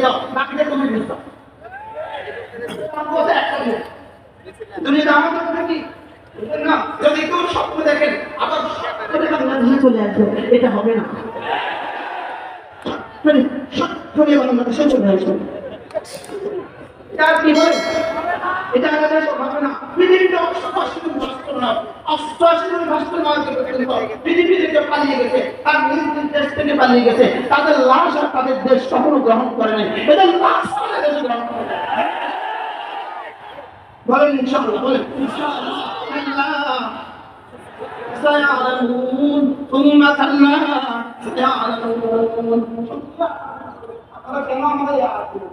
দাও, বাকিটা তুমি বুঝতে দুনিয়াতে আমাদের কি না, যদি কেউ স্বপ্ন দেখেন আবার বাংলাদেশে চলে আসবে, এটা হবে না। বাংলাদেশে চলে আসবে, কি বলে এটা আমাদের হবে না। পৃথিবীতে 88 জন ভাস্কর না, 88 জন ভাস্কর না পৃথিবী থেকে পালিয়ে গেছে, তার নিজ দেশ থেকে পালিয়ে গেছে, তাদের লাশ আর তাদের দেশ কখনো গ্রহণ করে নাই, এদের লাশ তাদের দেশে গ্রহণ করে। বলেন ইনশাআল্লাহ, বলেন ইনশাআল্লাহ। سيعلمون ثم كلا سيعلمون أنا كلام ما يعرفون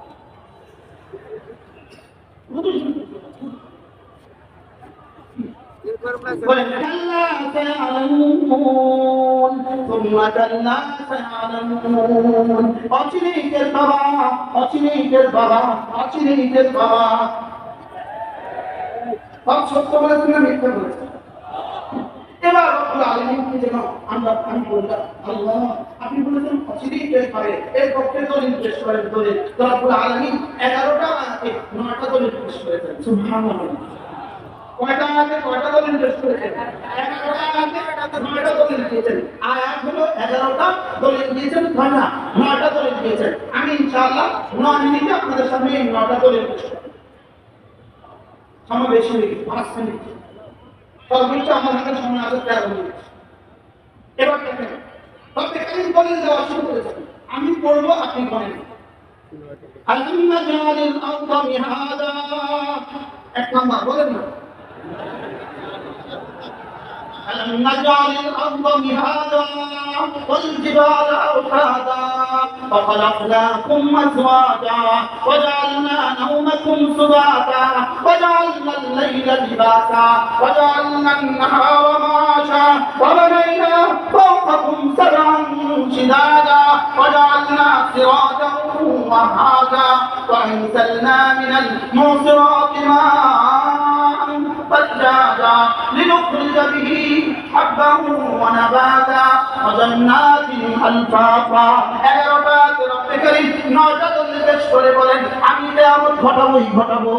كلا سيعلمون ثم كلا سيعلمون أشريك البابا أشريك البابا أشريك البابا अब সত্য বলেছেন না মিথ্যা বলেছেন? এবার রব্বুল আলামিনকে যেন আমি বললাম, আল্লাহ আপনি বলেছেন অচিরেই পারে, এর পক্ষে দলিল পেশ করেন। দলিল রব্বুল আলামিন 11টা আয়াতে 9টা দলিল পেশ করেছেন। সুবহানাল্লাহ। কয়টা আয়াতে কয়টা দলিল পেশ করেছেন? 11টা আয়াতে 9টা দলিল দিয়েছেন। আয়াত হলো 11টা, দলিল দিয়েছেন 9টা দলিল দিয়েছেন। আমি ইনশাআল্লাহ 9 মিনিটে আপনাদের সামনে এই 9টা দলিল পেশ করব। সময় বেশি হয়ে গেছে, 5 মিনিট সর্বোচ্চ আমার হাতে সময় আছে 13 মিনিট। এবার দেখেন প্রত্যেকদিন দলিল দেওয়া শুরু করেছেন, আমি পড়বো আপনি বলেন। আলম নাজালিল আরদা মিহাদা, এক নাম্বার বলেন না। ألم نجعل الأرض مهادا والجبال أوتادا وخلقناكم أزواجا وجعلنا نومكم سباتا وجعلنا الليل لباسا وجعلنا النهار معاشا وبنينا فوقكم سبعا شدادا وجعلنا سراجا وهاجا وأنزلنا من المعصرات ماء ثجاجا لنخرج به حبا ونباتا وجنات ألفافا। 11টা রব্বে কারীম 9টা দলিল পেশ করে বলেন, আমি কিয়ামত ঘটাবোই ঘটাবো,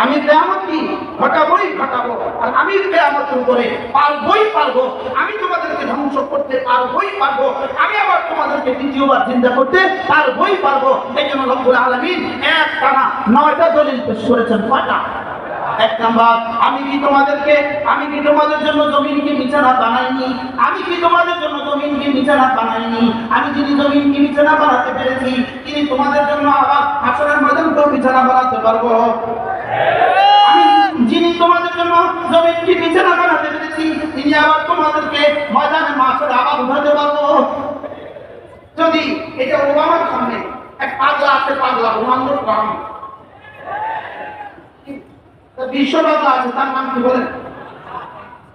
আমি কিয়ামত কি ঘটাবোই ঘটাবো, আর আমি কিয়ামতের উপরে পারবোই পারবো, আমি তোমাদেরকে ধ্বংস করতে পারবোই পারবো, আমি আবার তোমাদেরকে দ্বিতীয়বার জিন্দা করতে পারবোই পারবো। এই জন্য রব্বুল আলামিন একটানা 9টা দলিল পেশ করেছেন। কয়টা? এক নাম্বার, আমি কি তোমাদের জন্য জমিনকে বিছানা বানাইনি? আমি কি তোমাদের জন্য জমিনকে বিছানা বানাইনি? আমি যিনি জমিনকে বিছানা বানাতে পেরেছি, তিনি তোমাদের জন্য আবার হাসরের ময়দানকেও বিছানা বানাতে পারবো। আমি যিনি তোমাদের জন্য জমিনকে বিছানা বানাতে পেরেছি, তিনি আবার তোমাদেরকে ময়দানে মাঠে আবার উঠাতে পারবো। যদি এটা ওবামার সামনে এক পাগলা আছে, পাগলা রোনাল্ডো ট্রাম্প, বিশ্ববাদা আছে, তার নাম কি বলেন?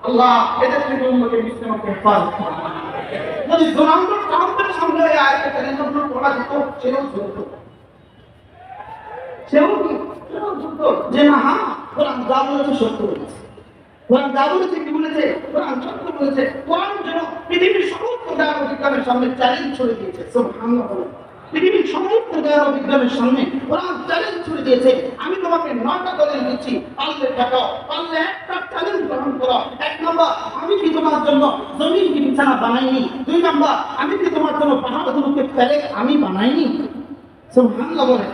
আল্লাহ এদের থেকে উম্মতে মুসলিমকে হেফাজত করুন। যদি রোনাল্ডো ট্রাম্পের সামনে এই আয়াতটা কারিমা পড়া যেত, সেও ঝুলতো, যে না হ্যাঁ কোরআন যা বলেছে সত্য বলেছে, কোরআন যা বলেছে কি বলেছে, কোরআন সত্য বলেছে। কোরআন যেন পৃথিবীর সমস্ত জ্ঞান বিজ্ঞানের সামনে চ্যালেঞ্জ ছড়ে দিয়েছে। সুবহানাল্লাহ। পৃথিবীর সমস্ত জ্ঞান বিজ্ঞানের সামনে কোরআন চ্যালেঞ্জ ছড়ে দিয়েছে, আমি তোমাকে 9টা দলিল দিচ্ছি, পারলে থাকো, পারলে একটা চ্যালেঞ্জ গ্রহণ করো। 1 নম্বর, আমি কি তোমার জন্য জমিনকে বিছানা বানাইনি? 2 নম্বর, আমি কি তোমার জন্য পাহাড়গুলোকে ফেলে আমি বানাইনি? সুবহানাল্লাহ বলে,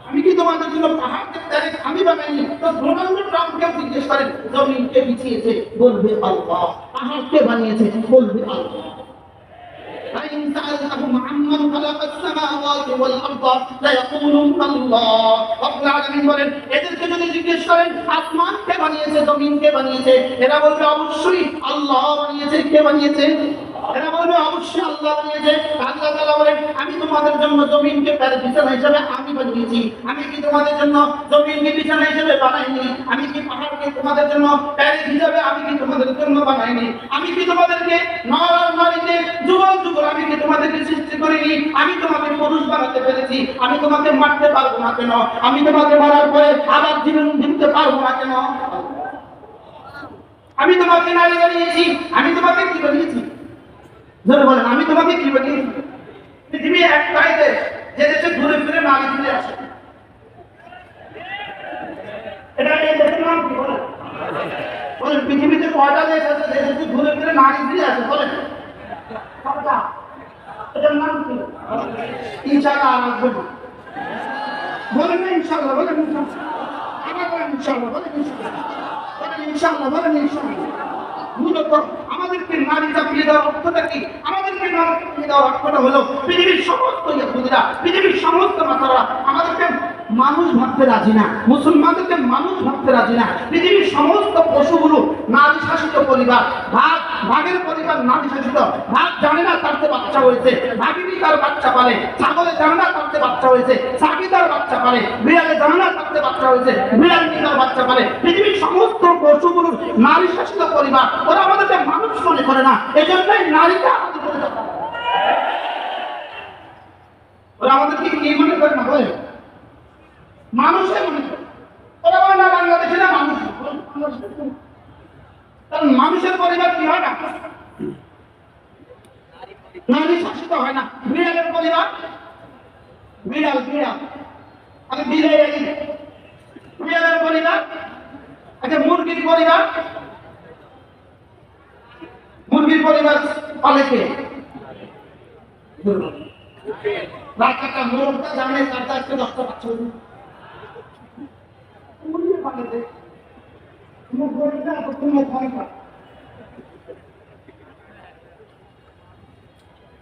আমি কি তোমাদের জন্য পাহাড়কে ফেলে আমি বানাইনি? তো ডোনাল্ড ট্রাম্পকে জিজ্ঞেস করেন, জমিনকে বিছিয়েছে, বলবে আল্লাহ। পাহাড়কে বানিয়েছে, বলবে আল্লাহ। فإن سألتهم عمن خلق السماوات والأرض ليقولن الله। رب العالمين বলেন, এদেরকে যদি জিজ্ঞেস করেন আসমানকে বানিয়েছে, জমিনকে বানিয়েছে, এরা বলবে অবশ্যই আল্লাহ বানিয়েছে। কে বানিয়েছে? এরা বলবে অবশ্যই আল্লাহ বানিয়েছে। আল্লাহ তাআলা বলেন, আমি তোমাদের জন্য জমিনকে বিছানা হিসেবে আমি বানিয়েছি। আমি কি তোমাদের জন্য জমিনকে বিছানা হিসেবে বানাইনি? আমি কি পাহাড়কে তোমাদের জন্য প্যারেক হিসেবে আমি কি তোমাদের জন্য বানাইনি? আমি কি তোমাদেরকে নর আর নারীতে যুগল যুগল আমি কি তোমাদেরকে সৃষ্টি করিনি? আমি তোমাকে পুরুষ বানাতে পেরেছি, আমি তোমাকে মারতে পারবো না কেন? আমি তোমাকে মারার পরে আবার জীবন দিতে পারবো না কেন? আমি তোমাকে নারী বানিয়েছি, আমি তোমাকে কি বানিয়েছি? বলেন, আমি তোমাকে কি বানিয়েছি? পৃথিবী একটাই দেশ, যে দেশে ঘুরে ফিরে নারী ফিরে আসে, এটা এই দেশের নাম কি বলেন? বলেন পৃথিবীতে কয়টা দেশ আছে যে দেশে ঘুরে ফিরে নারী ফিরে আসে? বলেন কয়টা? এটার নাম কি? ইনশাআল্লাহ আসবে না। বলেন না ইনশাআল্লাহ, বলেন ইনশাআল্লাহ, আবার বলেন ইনশাআল্লাহ, বলেন ইনশাআল্লাহ, বলেন ইনশাআল্লাহ, বলেন ইনশাআল্লাহ। মূলত আমাদেরকে নারী চাপিয়ে দেওয়ার অর্থটা কি? আমাদেরকে নারী চাপিয়ে দেওয়ার অর্থটা হলো পৃথিবীর সমস্ত ইহুদিরা, পৃথিবীর সমস্ত মাতারা আমাদেরকে মানুষ ভাবতে রাজি না, মুসলমানদেরকে মানুষ ভাবতে রাজি না। পৃথিবীর সমস্ত পশুগুলো নারী শাসিত পরিবার, ভাগ ভাগের পরিবার নারী শাসিত। ভাগ জানে না তার চেয়ে বাচ্চা হয়েছে, ভাগিনী তার বাচ্চা পালে, ছাগলে জানে না তার চেয়ে বাচ্চা হয়েছে, ছাগি তার বাচ্চা পালে, বিড়ালে জানে না তার চেয়ে বাচ্চা হয়েছে, বিড়াল তার বাচ্চা পালে। পৃথিবীর সমস্ত পশুগুলো নারী শাসিত পরিবার, ওরা আমাদেরকে মানুষ মনে করে না, এই জন্যই নারীটা আমাদের করে দেয়। ওরা আমাদেরকে কি মনে করে না? বলে মানুষে মনে করে। ওরা বলে না বাংলাদেশে না মানুষ, কারণ মানুষের পরিবার কি হয় না, নারী শাসিত হয় না। বিড়ালের পরিবার, বিড়াল বিড়াল আমি বিড়াল, বিড়ালের পরিবার। আচ্ছা মুরগির পরিবার, মুরগির পরিবার পালে কে? রাতটা মোরগটা জানে তার কাছে 10টা বাচ্চা হবে। মুরগি পালে দে মুরগিটা তো তুমি খাই না।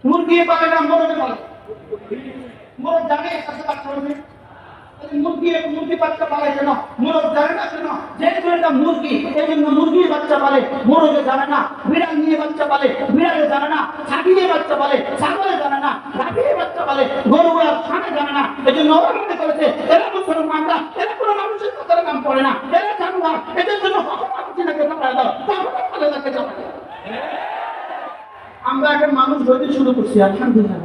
মুরগি পালে না মোরগ পালে? মোরগ জানে কাছে বাচ্চা হবে। মুরগি বাচ্চা পালে কেন? মোরগ জানে না কেন? যেহেতু এটা মুরগি, এই জন্য মুরগির বাচ্চা পালে, মোরগে জানে না। বিড়াল নিয়ে বাচ্চা পালে, বিড়ালে জানে না। ছাগি নিয়ে বাচ্চা পালে, ছাগলে জানে না। গাভী নিয়ে বাচ্চা পালে, গরু আর ষাঁড়ে জানে না। এই জন্য ওরা মনে করেছে এরা মুসলমানরা, এরা কোনো মানুষের কথার নাম পড়ে না, এরা জানোয়ার। এদের জন্য আমরা এখন মানুষ ধরতে শুরু করছি। আলহামদুলিল্লাহ,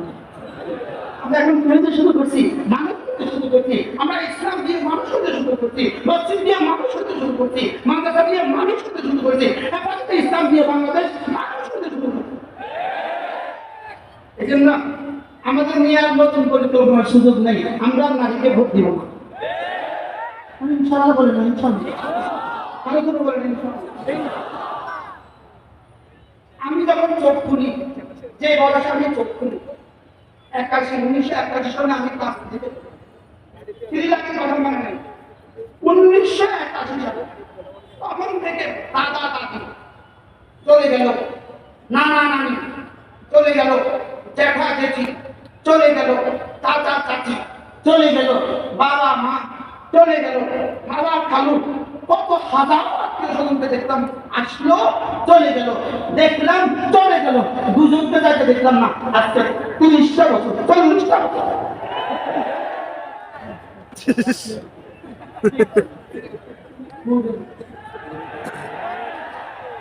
আমরা এখন ধরতে শুরু করছি, মানুষ শুরু করছি। আমরা ইসলাম দিয়ে মানুষ হতে শুরু করছি, মসজিদ দিয়ে মানুষ হতে শুরু করছি, মাদ্রাসা দিয়ে মানুষ হতে শুরু করছি, হেফাজতে ইসলাম দিয়ে বাংলাদেশ মানুষ হতে শুরু করছি। এই জন্য আমাদের নিয়ে আর নতুন পরিকল্পনার সুযোগ নেই। আমরা নারীকে ভোট দিব না। ইনশাআল্লাহ বলেন না, ইনশাআল্লাহ আরো করে বলেন ইনশাআল্লাহ। আমি যখন চোখ খুলি, যে বয়সে আমি চোখ খুলি 1981 সালে আমি ক্লাস দিতে শ্রীলঙ্কার কথা মনে নেই। 1981 সালে তখন থেকে দাদা দাদি চলে গেল, নানা নানি চলে গেল, জ্যাঠা জেঠি চলে গেল, চাচা চাচি চলে গেল, বাবা মা চলে গেল, খালা খালু, কত হাজার আত্মীয় স্বজনকে দেখলাম, আসলো চলে গেল, দেখলাম চলে গেল। দুজনকে যাকে দেখলাম না আজকে 30টা বছর, 40টা বছর।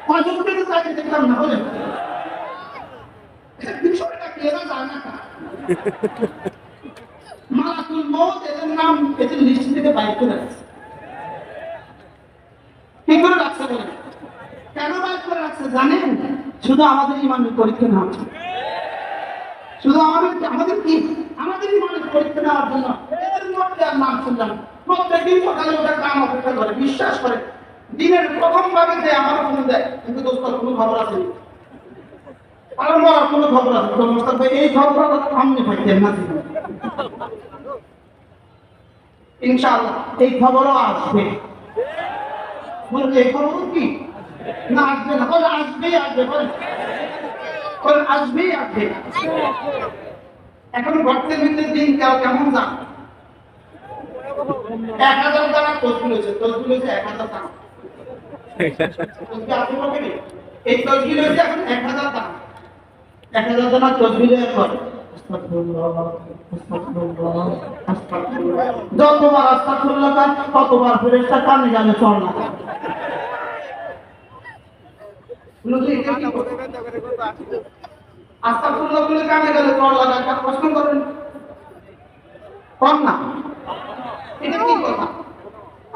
কজনকে যাকে দেখলাম না, বলেন বিষয়টা কি এরা জানে না। মালাকুল মউত এদের নাম এদের লিস্ট থেকে বাইর করে রাখছে। কি করে রাখছে বলেন? কেন বাইর করে রাখছে জানেন? শুধু আমাদের ইমানের পরীক্ষা নেওয়ার জন্য, শুধু আমাদের কি আমাদের ইমানের পরীক্ষা নেওয়ার জন্য এদের মধ্যে আর নাম শুনলাম। প্রত্যেকদিন সকালে ওটার নাম অপেক্ষা করে, বিশ্বাস করে। দিনের প্রথম ভাগে যে আমার ফোন দেয়, কিন্তু দোস্ত কোনো খবর আছে আর আমার কোনো খবর আছে? এই খবর সামনে পাইতেন না। ইনশাআল্লাহ এই খবরও আসবে। বলুন এই খবর কি না আসবে না? বলে আসবেই আসবে, বলে আসবেই আসবে। এখন ভক্তের ভিতরে দিন কেমন যান? 1000 টাকা তসবিহ হয়েছে, 1000 টাকা। এই তসবিহ হয়েছে এখন 1000 টাকা। 1000 টাকা তসবিহের পর যতবার আস্তাগফিরুল্লাহ পান ততবার ফেরেশতা কানে জানে চল না। আস্তাগফিরুল্লাহ বলে কানে গেলে চল লাগা, একটা প্রশ্ন করেন কর না, এটা কি কথা?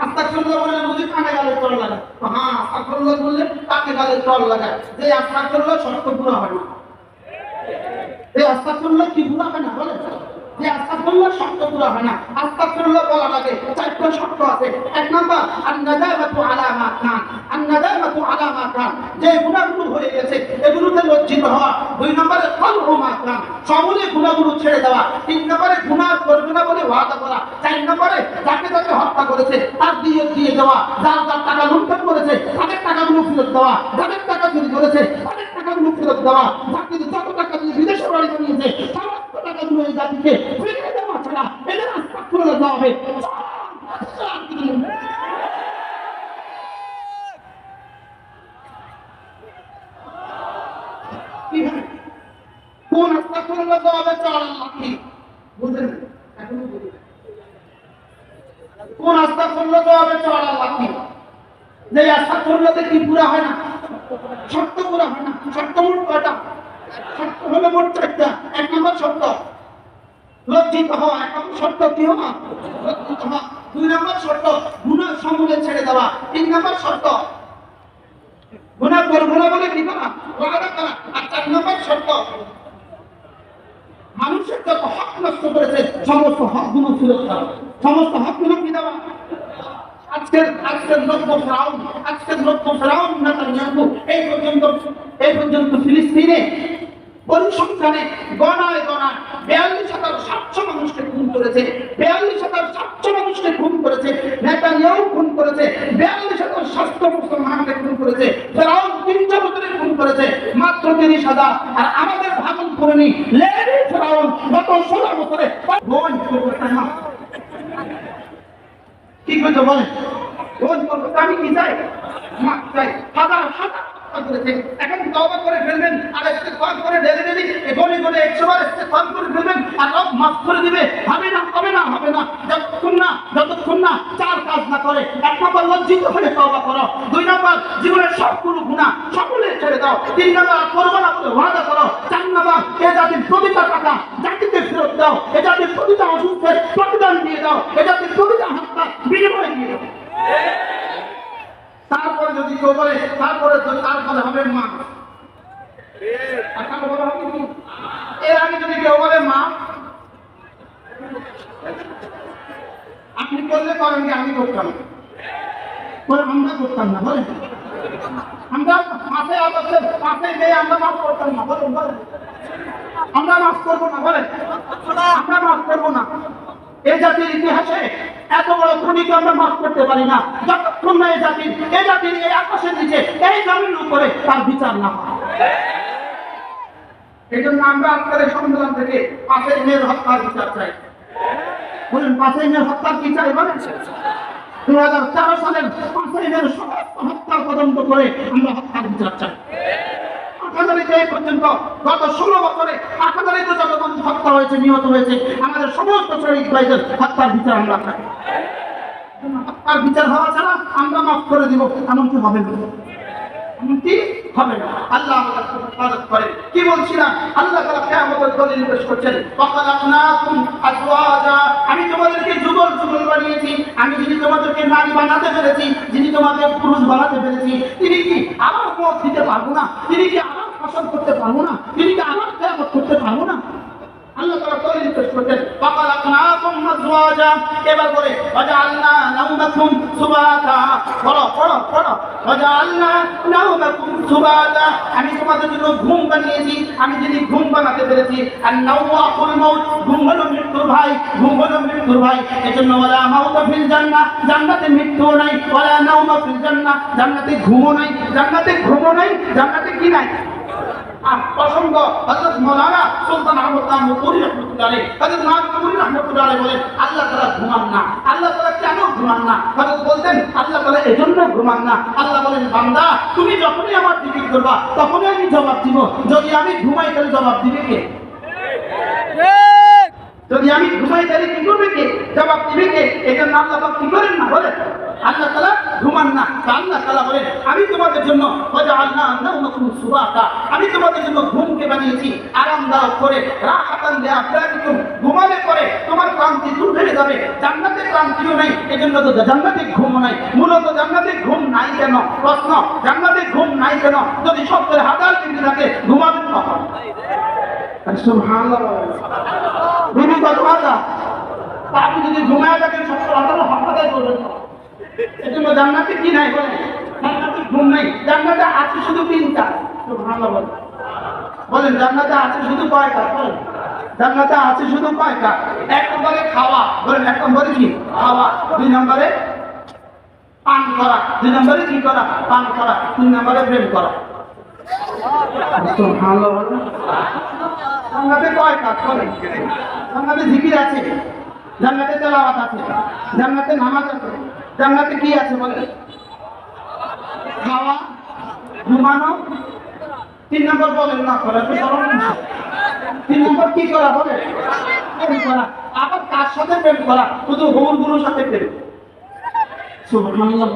আস্তাগফিরুল্লাহ বলে বুঝি কানে গেলে চল লাগা? হ্যাঁ, আস্তাগফিরুল্লাহ বললে কানে গেলে চল লাগা। যে আস্তাগফিরুল্লাহ সত্য গুনাহ হয় না, এই আস্তাগফিরুল্লাহ কি গুনাহ হয় না? বলেন যে আস্তাগফিরুল্লাহ আস্তাগফিরুল্লাহ শব্দ পুরো হয় না। আস্তাগফিরুল্লাহ বলার আগে চারটা শব্দ আছে। এক নাম্বার আন-নাদামাতু আলা মা কান, আন-নাদামাতু আলা মা কান, যে গুনাহগুলো হয়ে গেছে এগুলোতে লজ্জিত হওয়া। দুই নম্বরে কলহু মা কান, সমূলে গুনাহগুলো ছেড়ে দেওয়া। তিন নম্বরে গুনাহ করবে না বলে ওয়াদা করা। চার নম্বরে যাকে যাকে হত্যা করেছে তার দিয়ত দিয়ে দেওয়া। যার যার টাকা লুণ্ঠন করেছে তাদের টাকাগুলো ফেরত দেওয়া। যাদের টাকা চুরি করেছে তাদের টাকাগুলো ফেরত দেওয়া। যাকে যত টাকা দিয়ে বিদেশে বাড়ি বানিয়েছে সমস্ত টাকাগুলো এই জাতিকে ফিরিয়ে দেওয়া ছাড়া এদের আস্তাগফিরুল্লাহ দেওয়া হবে। কোন আস্তাগফিরুল্লাহ দেওয়া হবে? 4 লাখ। বুঝলেন? এখনো বুঝলেন? কোন আস্তাগফিরুল্লাহ দেওয়া হবে? 4 লাখ। যে আস্তাগফিরুল্লাহতে কি পুরা হয় না? শর্ত পুরা হয় না। শর্ত মোট কয়টা? শর্ত হলো মোট 4টা। এক নম্বর শর্ত লজ্জিত হওয়া। এক নম্বর শর্ত কি হওয়া? লজ্জিত হওয়া। দুই নম্বর শর্ত গুনাহ সমূলে ছেড়ে দেওয়া। তিন নম্বর শর্ত গুনাহ করবো না বলে কি করা? ওয়াদা করা। আর 4 নম্বর শর্ত মানুষের যত হক নষ্ট করেছে সমস্ত হকগুলো ফেরত দেওয়া। সমস্ত হকগুলো কি দেওয়া? আজকের নব্য ফেরাউন নেতানিয়াহু এই পর্যন্ত ফিলিস্তিনে পরিসংখ্যানে গণায় 42,700 মানুষকে খুন করেছে। 42,700 মানুষকে খুন করেছে। নেতানিয়াহু খুন করেছে। 42,700 মুসলমানকে খুন করেছে। ফেরাউন 300 বছরে খুন করেছে মাত্র 30,000। আর আমাদের ভাগলপুরে লেডি ফেরাউন গত 16 বছরে বোন করতে না। কি করতে বলেন? বোন করতে আমি কি চাই? মাফ চাই। হাজার করেছে। এখন তওবা করে ফেলবেন আর ইস্তিগফার করে ডেলি গনে 100 বার ইস্তিগফার করে ফেলবেন আর রব মাফ করে দিবে। হবে না যতক্ষণ না 4 কাজ না করে। এক নম্বর লজ্জিত হয়ে তওবা করো। দুই নম্বর জীবনের সবগুলো গুনাহ সকলে ছেড়ে দাও। তিন নম্বর করবে না বলে ওয়াদা করো। 4 নম্বর এ জাতির প্রতিটা টাকা জাতিকে ফেরত দাও। এ জাতির প্রতিটা অসুস্থের প্রতিদান দিয়ে দাও। এ জাতির প্রতিটা হত্যা বিনিময় দিয়ে দাও। তারপরে যদি কেউ বলে তারপরে হবে মা, এর আগে যদি কেউ বলে মা আপনি করলে করেন কি? আমি করতাম আমরা করতাম না। বলেন আমরা মাসে গিয়ে আমরা মাফ করতাম না। বলেন আমরা মাফ করবো না। বলেন আমরা মাফ করবো না। এই জাতির ইতিহাসে এত বড় খুনিকে আমরা মাফ করতে পারি না যতক্ষণ না এই জাতির এই আকাশের নিচে এই জমির উপরে তার বিচার না হয়। এই জন্য আমরা আপনাদের সংবিধান থেকে 5 মেয়ের হত্যার বিচার চাই। বলেন 5 মেয়ের হত্যার কি চাই? বলেন 2004 সালের 5 মেয়ের সমস্ত হত্যার তদন্ত করে আমরা হত্যার বিচার চাই। এই পর্যন্ত গত 16 বছরে 8,000 যত মানুষ হত্যা হয়েছে, নিহত হয়েছে, আমাদের সমস্ত শহীদ ভাইদের হত্যার বিচার আমরা চাই। হত্যার বিচার হওয়া ছাড়া আমরা মাফ করে দিব এমনকি হবে না। আল্লাহ আমাদের হেফাজত করেন। কি বলছিলাম? আল্লাহ তাআলা কিয়ামতের দলিল পেশ করছেন, ওয়াখালাকনাকুম আজওয়াজা, আমি তোমাদেরকে যুগল বানিয়েছি। আমি যিনি তোমাদেরকে নারী বানাতে পেরেছি, যিনি তোমাদের পুরুষ বানাতে পেরেছি, তিনি কি আবার মত দিতে পারবো না? তিনি কি আবার ফসল করতে পারবো না? তিনি কি আবার কিয়ামত করতে পারবো না? আল্লাহ তাআলা দলিল পেশ করছেন, ওয়াখালাকনাকুম আজওয়াজা। এবার বলে ওয়াজআলনা নাওমাকুম সুবাতা। পড়ো ওয়াজআলনা নাওমাকুম সুবাতা, আমি তোমাদের জন্য ঘুম বানিয়েছি। আমি যিনি ঘুম বানাতে পেরেছি। আর নাওমাকুল মাউত, ঘুম হলো মৃত্যুর ভাই। এজন্য ওয়ালা মাউতা ফিল জান্নাহ, জান্নাতে মৃত্যু নাই। ওয়ালা নাওমা ফিল জান্নাহ, জান্নাতে ঘুমও নাই। জান্নাতে কি নাই? প্রসঙ্গ হযরত মাওলানা সুলতান আহমদ নানুতুরি রাহমাতুল্লাহ আলাইহি, হযরত নানুতুরি রাহমাতুল্লাহ আলাইহি বলেন আল্লাহ তাআলা ঘুমান না। আল্লাহ তাআলা কেন ঘুমান না? হযরত বলতেন আল্লাহ তাআলা এজন্য ঘুমান না। আল্লাহ বলেন বান্দা তুমি যখনই আমার জিকির করবা তখনই আমি জবাব দিব। যদি আমি ঘুমাই তাহলে জবাব দিবে কে? যদি আমি ঘুমাই তাহলে কি করবে কে? জবাব দিবে কে? এজন্য আল্লাহ পাক কি করেন না? বলেন আল্লাহ তাআলা ঘুমান না। আল্লাহ তাআলা বলেন আমি তোমাদের জন্য ওয়াজআলনা নাওমাকুম সুবাতা, আমি তোমাদের জন্য ঘুমকে বানিয়েছি আরামদায়ক করে। রাহাতান লিআবদানিকুম, ঘুমালে পরে তোমার ক্লান্তি দূর হয়ে যাবে। জান্নাতে ক্লান্তিও নাই, এজন্য তো জান্নাতে ঘুম নাই। মূলত জান্নাতে ঘুম নাই কেন? প্রশ্ন, জান্নাতে ঘুম নাই কেন? যদি 70,000 ডিগ্রি থাকে ঘুমাবেন কখন? সুবহানাল্লাহ। বিবি কত আপনি যদি ঘুমায় থাকেন 70-18 হাসপাতাল করবেন। এজন্য জান্নাতে কি নাই বলেন? জান্নাতে ঘুম নাই। জান্নাতে আছে শুধু 3 কাজ। সুবহানাল্লাহ বলেন। জান্নাতে আছে শুধু কয় কাজ বলেন? জান্নাতে আছে শুধু কয় কাজ? 1 নম্বরে খাওয়া বলেন। 1 নম্বরে কি? খাওয়া। 2 নম্বরে পান করা। 2 নম্বরে কি করা? পান করা। 3 নম্বরে প্রেম করা। সুবহানাল্লাহ বলেন। জান্নাতে কয় কাজ বলেন? জান্নাতে জিকির আছে, জান্নাতে তেলাওয়াত আছে, জান্নাতে নামাজ আছে, জান্নাতে কি আছে বলেন? খাওয়া, ঘুমানো। 3 নম্বর বলেন না করা তো সরল না। 3 নম্বর কি করা বলেন? প্রেম করা। আবার কার সাথে প্রেম করা? শুধু হবুর গুরুর সাথে প্রেম। সুবহানাল্লাহ।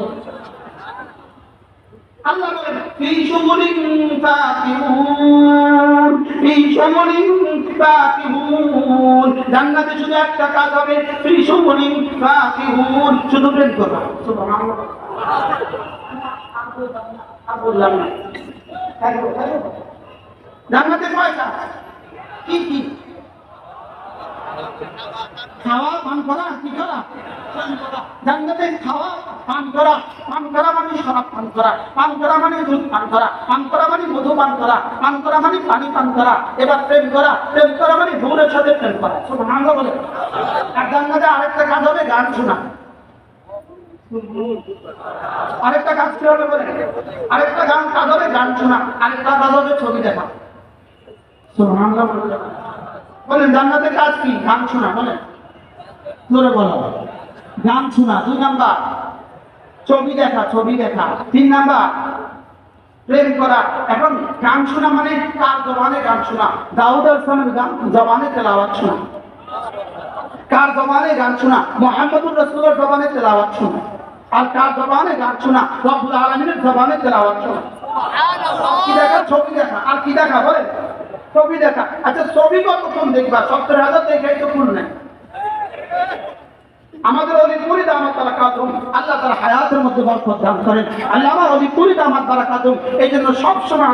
আল্লাহ বলেন ফি শুমুরিন ফাকিহুন, ফি শুমুরিন ফাকিহুন। জান্নাতে শুধু একটা কাজ হবে, ফি শুমুরিন ফাকিহুন, শুধু প্রেম করা। সুবহানাল্লাহ। বললাম না জান্নাতে কয়টা? কি কি? খাওয়া, পান করা, কি করা? জান্নাতে খাওয়া, পান করা। পান করা মানে শরাব পান করা, পান করা মানে দুধ পান করা, পান করা মানে মধু পান করা, পান করা মানে পানি পান করা। এবার প্রেম করা, প্রেম করা মানে ভুলের সাথে প্রেম করা। সুবহানাল্লাহ বলে। আর জান্নাতে আরেকটা কাজ হবে, গান শোনা। আরেকটা কাজ কি হবে বলে? আরেকটা কাজ হবে গান শোনা, আরেকটা কাজ হবে ছবি দেখা। সুবহানাল্লাহ বলেন। জান্নাতের কাজ কি? গান শোনা বলেন। জোরে বলো। গান শোনা। 2 নাম্বার ছবি দেখা, ছবি দেখা। 3 নাম্বার প্রেম করা। এখন গান শোনা মানে কার জবানে গান শোনা? দাউদ আলাইহিস সালামের গান জবানে তেলাওয়াত শোনা। কার জবানে গান শোনা? মুহাম্মদুর রাসূলুল্লাহর জবানে তেলাওয়াত শোনা। আর কার জবানে গান শোনা? রব্বুল আলামিনের জবানে তেলাওয়াত শোনা। সুবহানাল্লাহ। কি দেখা? ছবি দেখা। আর কি দেখা বলেন? ছবি দেখা। আচ্ছা ছবি কতক্ষণ দেখবা? 70,000 দেখাই তো ভুল নাই। আমাদের অলি মুরিদ আহমদ বারাকাতুহু, আল্লাহ তাআলা হায়াতের মধ্যে বরকত দান করেন। আল্লামা অলি মুরিদ আহমদ বারাকাতুহু এইজন্য সব সময়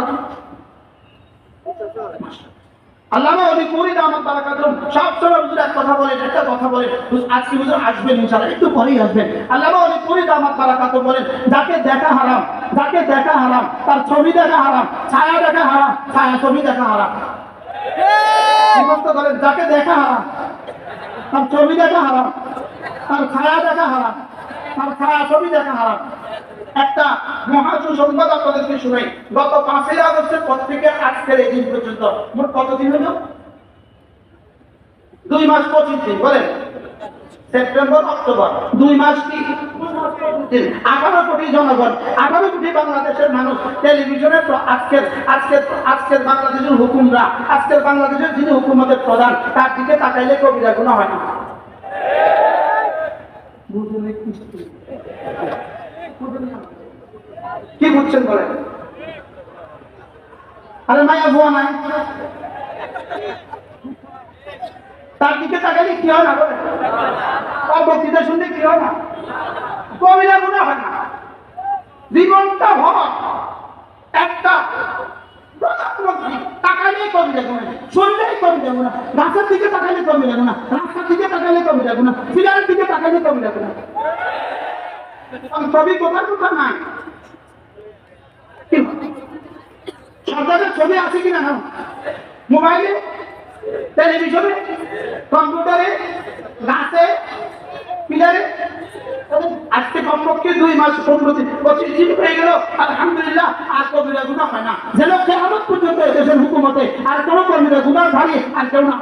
আল্লামা অলি মুরিদ আহমদ বারাকাতুহু সব সময় হুজুর এক কথা বলেন, একটা কথা বলেন। আজকে হুজুর আসবেন ইনশাআল্লাহ, একটু পরেই আসবেন। আল্লামা অলি মুরিদ আহমদ বারাকাতুহু বলেন, যাকে দেখা হারাম, যাকে দেখা হারাম, তার ছবি দেখা হারাম, ছায়া দেখা হারাম, ছায়া ছবি দেখা হারাম। ঠিক করেন। যাকে দেখা হারাম, তার ছবি দেখা হারাম, তার ছায়া দেখা হারাম, তার ছায়া ছবি দেখা হারাম। একটা মহা সুসংবাদ আপনাদেরকে শুনাই। গত 5ই আগস্টের পর থেকে আজকের এই দিন পর্যন্ত মোট কতদিন হলো? 2 মাস 25 দিন বলেন। সেপ্টেম্বর, অক্টোবর 2 মাস কি? 18 কোটি জনগণ, 18 কোটি বাংলাদেশের মানুষ টেলিভিশনে আজকের বাংলাদেশের হুকুমরা, আজকের বাংলাদেশের যিনি হুকুমতের প্রধান, তার দিকে তাকাইলে কবিরা গুনাহ হয় না। কি বুঝছেন বলেন? আরে মায়া ভুয়া নাই, তার দিকে তাকাইলে কি হয় না বলেন? তার বক্তৃতা শুনলে কি হয় না? কবিরা গুনাহ হয় না। জীবনটা ভর একটা প্রধানমন্ত্রী তাকাইলেই কবিরা গুনাহ, শুনলেই কবিরা গুনাহ। গাছের দিকে তাকাইলে কবিরা গুনাহ, রাস্তার দিকে তাকাইলে কবিরা গুনাহ, ফিলারের দিকে তাকাইলে কবিরা গুনাহ। ছবি কোথায় কোথায় নাই? সরকারের ছবি আছে কিনা না? মোবাইলে, টেলিভিশনে, কম্পিউটারে, গাছে, পিলারে। আজকে কমপক্ষে 2 মাস 25 দিন হয়ে গেল, আলহামদুলিল্লাহ আর কবিরা গুনাহ হয় না। যেন কিয়ামত পর্যন্ত দেশের হুকুমতে আর কোন কবিরা গুনাহ ধারী আর কেউ না।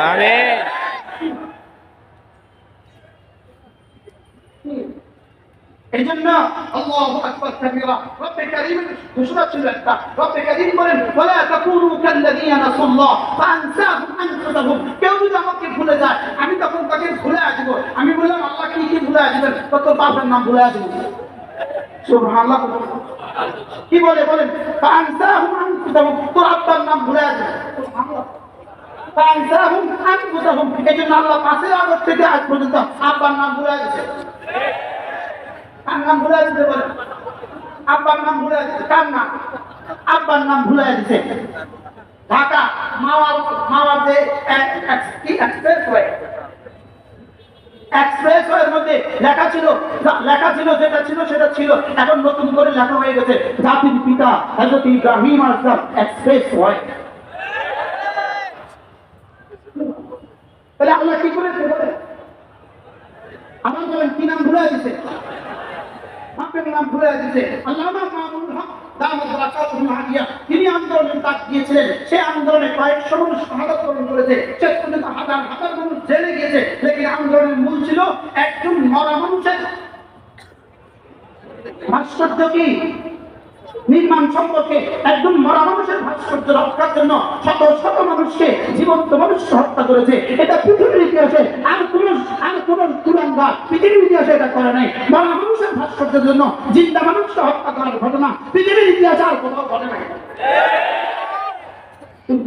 আমিন। এইজন্য আল্লাহু আকবার কাবীরা। রব্বে কারীমের ঘোষণা ছিল একটা। রব্বে কারীম বলেন, ওয়ালা তাকুনু কাল্লাযীনা নাসুল্লাহ ফাআনসাহুম আনফুসাহুম। কেউ যদি আমাকে ভুলে যায়, আমি তখন তাকে ভুলে আসবো। আমি বললাম, আল্লাহ কি কি ভুলে আসবেন? কত বাপের নাম ভুলে আসবেন। সুবহানাল্লাহ। কি বলে বলেন? ফাআনসাহুম আনফুসাহুম, তোর আব্বার নাম ভুলে আসবেন। সুবহানাল্লাহ। ফাআনসাহুম আনফুসাহুম, এইজন্য আল্লাহ 5 আগস্ট থেকে আজ পর্যন্ত আব্বার নাম ভুলে গেছে। নাম ভুলে দিতে বলে, আব্বার নাম ভুলে দিতে। কার নাম? আব্বার নাম ভুলে দিতে। ঢাকা মাওয়ার যে কি এক্সপ্রেস হয়, এক্সপ্রেসওয়ের মধ্যে লেখা ছিল যেটা ছিল সেটা ছিল, এখন নতুন করে লেখা হয়ে গেছে জাতির পিতা হযরত ইব্রাহিম আলাইহিস সালাম এক্সপ্রেসওয়ে। তাহলে আল্লাহ কি করেছে বলে? আমার বলেন কি নাম ভুলে দিয়েছে? আপনার নাম ভুলে দিয়েছে। আল্লামা মামুনুল হক দামাত বারাকাতুহু আলিয়া, তিনি আন্দোলনের ডাক দিয়েছিলেন। সেই আন্দোলনে কয়েকশো মানুষ শাহাদাত বরণ করেছে, শেষ পর্যন্ত হাজার হাজার মানুষ জেলে গিয়েছে। লেকিন আন্দোলনের মূল ছিল একজন মরা মানুষের ভাস্কর্য কি নির্মাণ সম্পর্কে। একজন মরা মানুষের ভাস্কর্য রক্ষার জন্য শত শত মানুষকে জীবন্ত মানুষকে হত্যা করেছে। এটা পৃথিবীর ইতিহাসে আর কোন তুলনা পৃথিবীর ইতিহাসে এটা করে নাই। মরা মানুষের ভাস্কর্যের জন্য জিন্দা মানুষকে হত্যা করার ঘটনা পৃথিবীর ইতিহাসে আর কোথাও ঘটে নাই।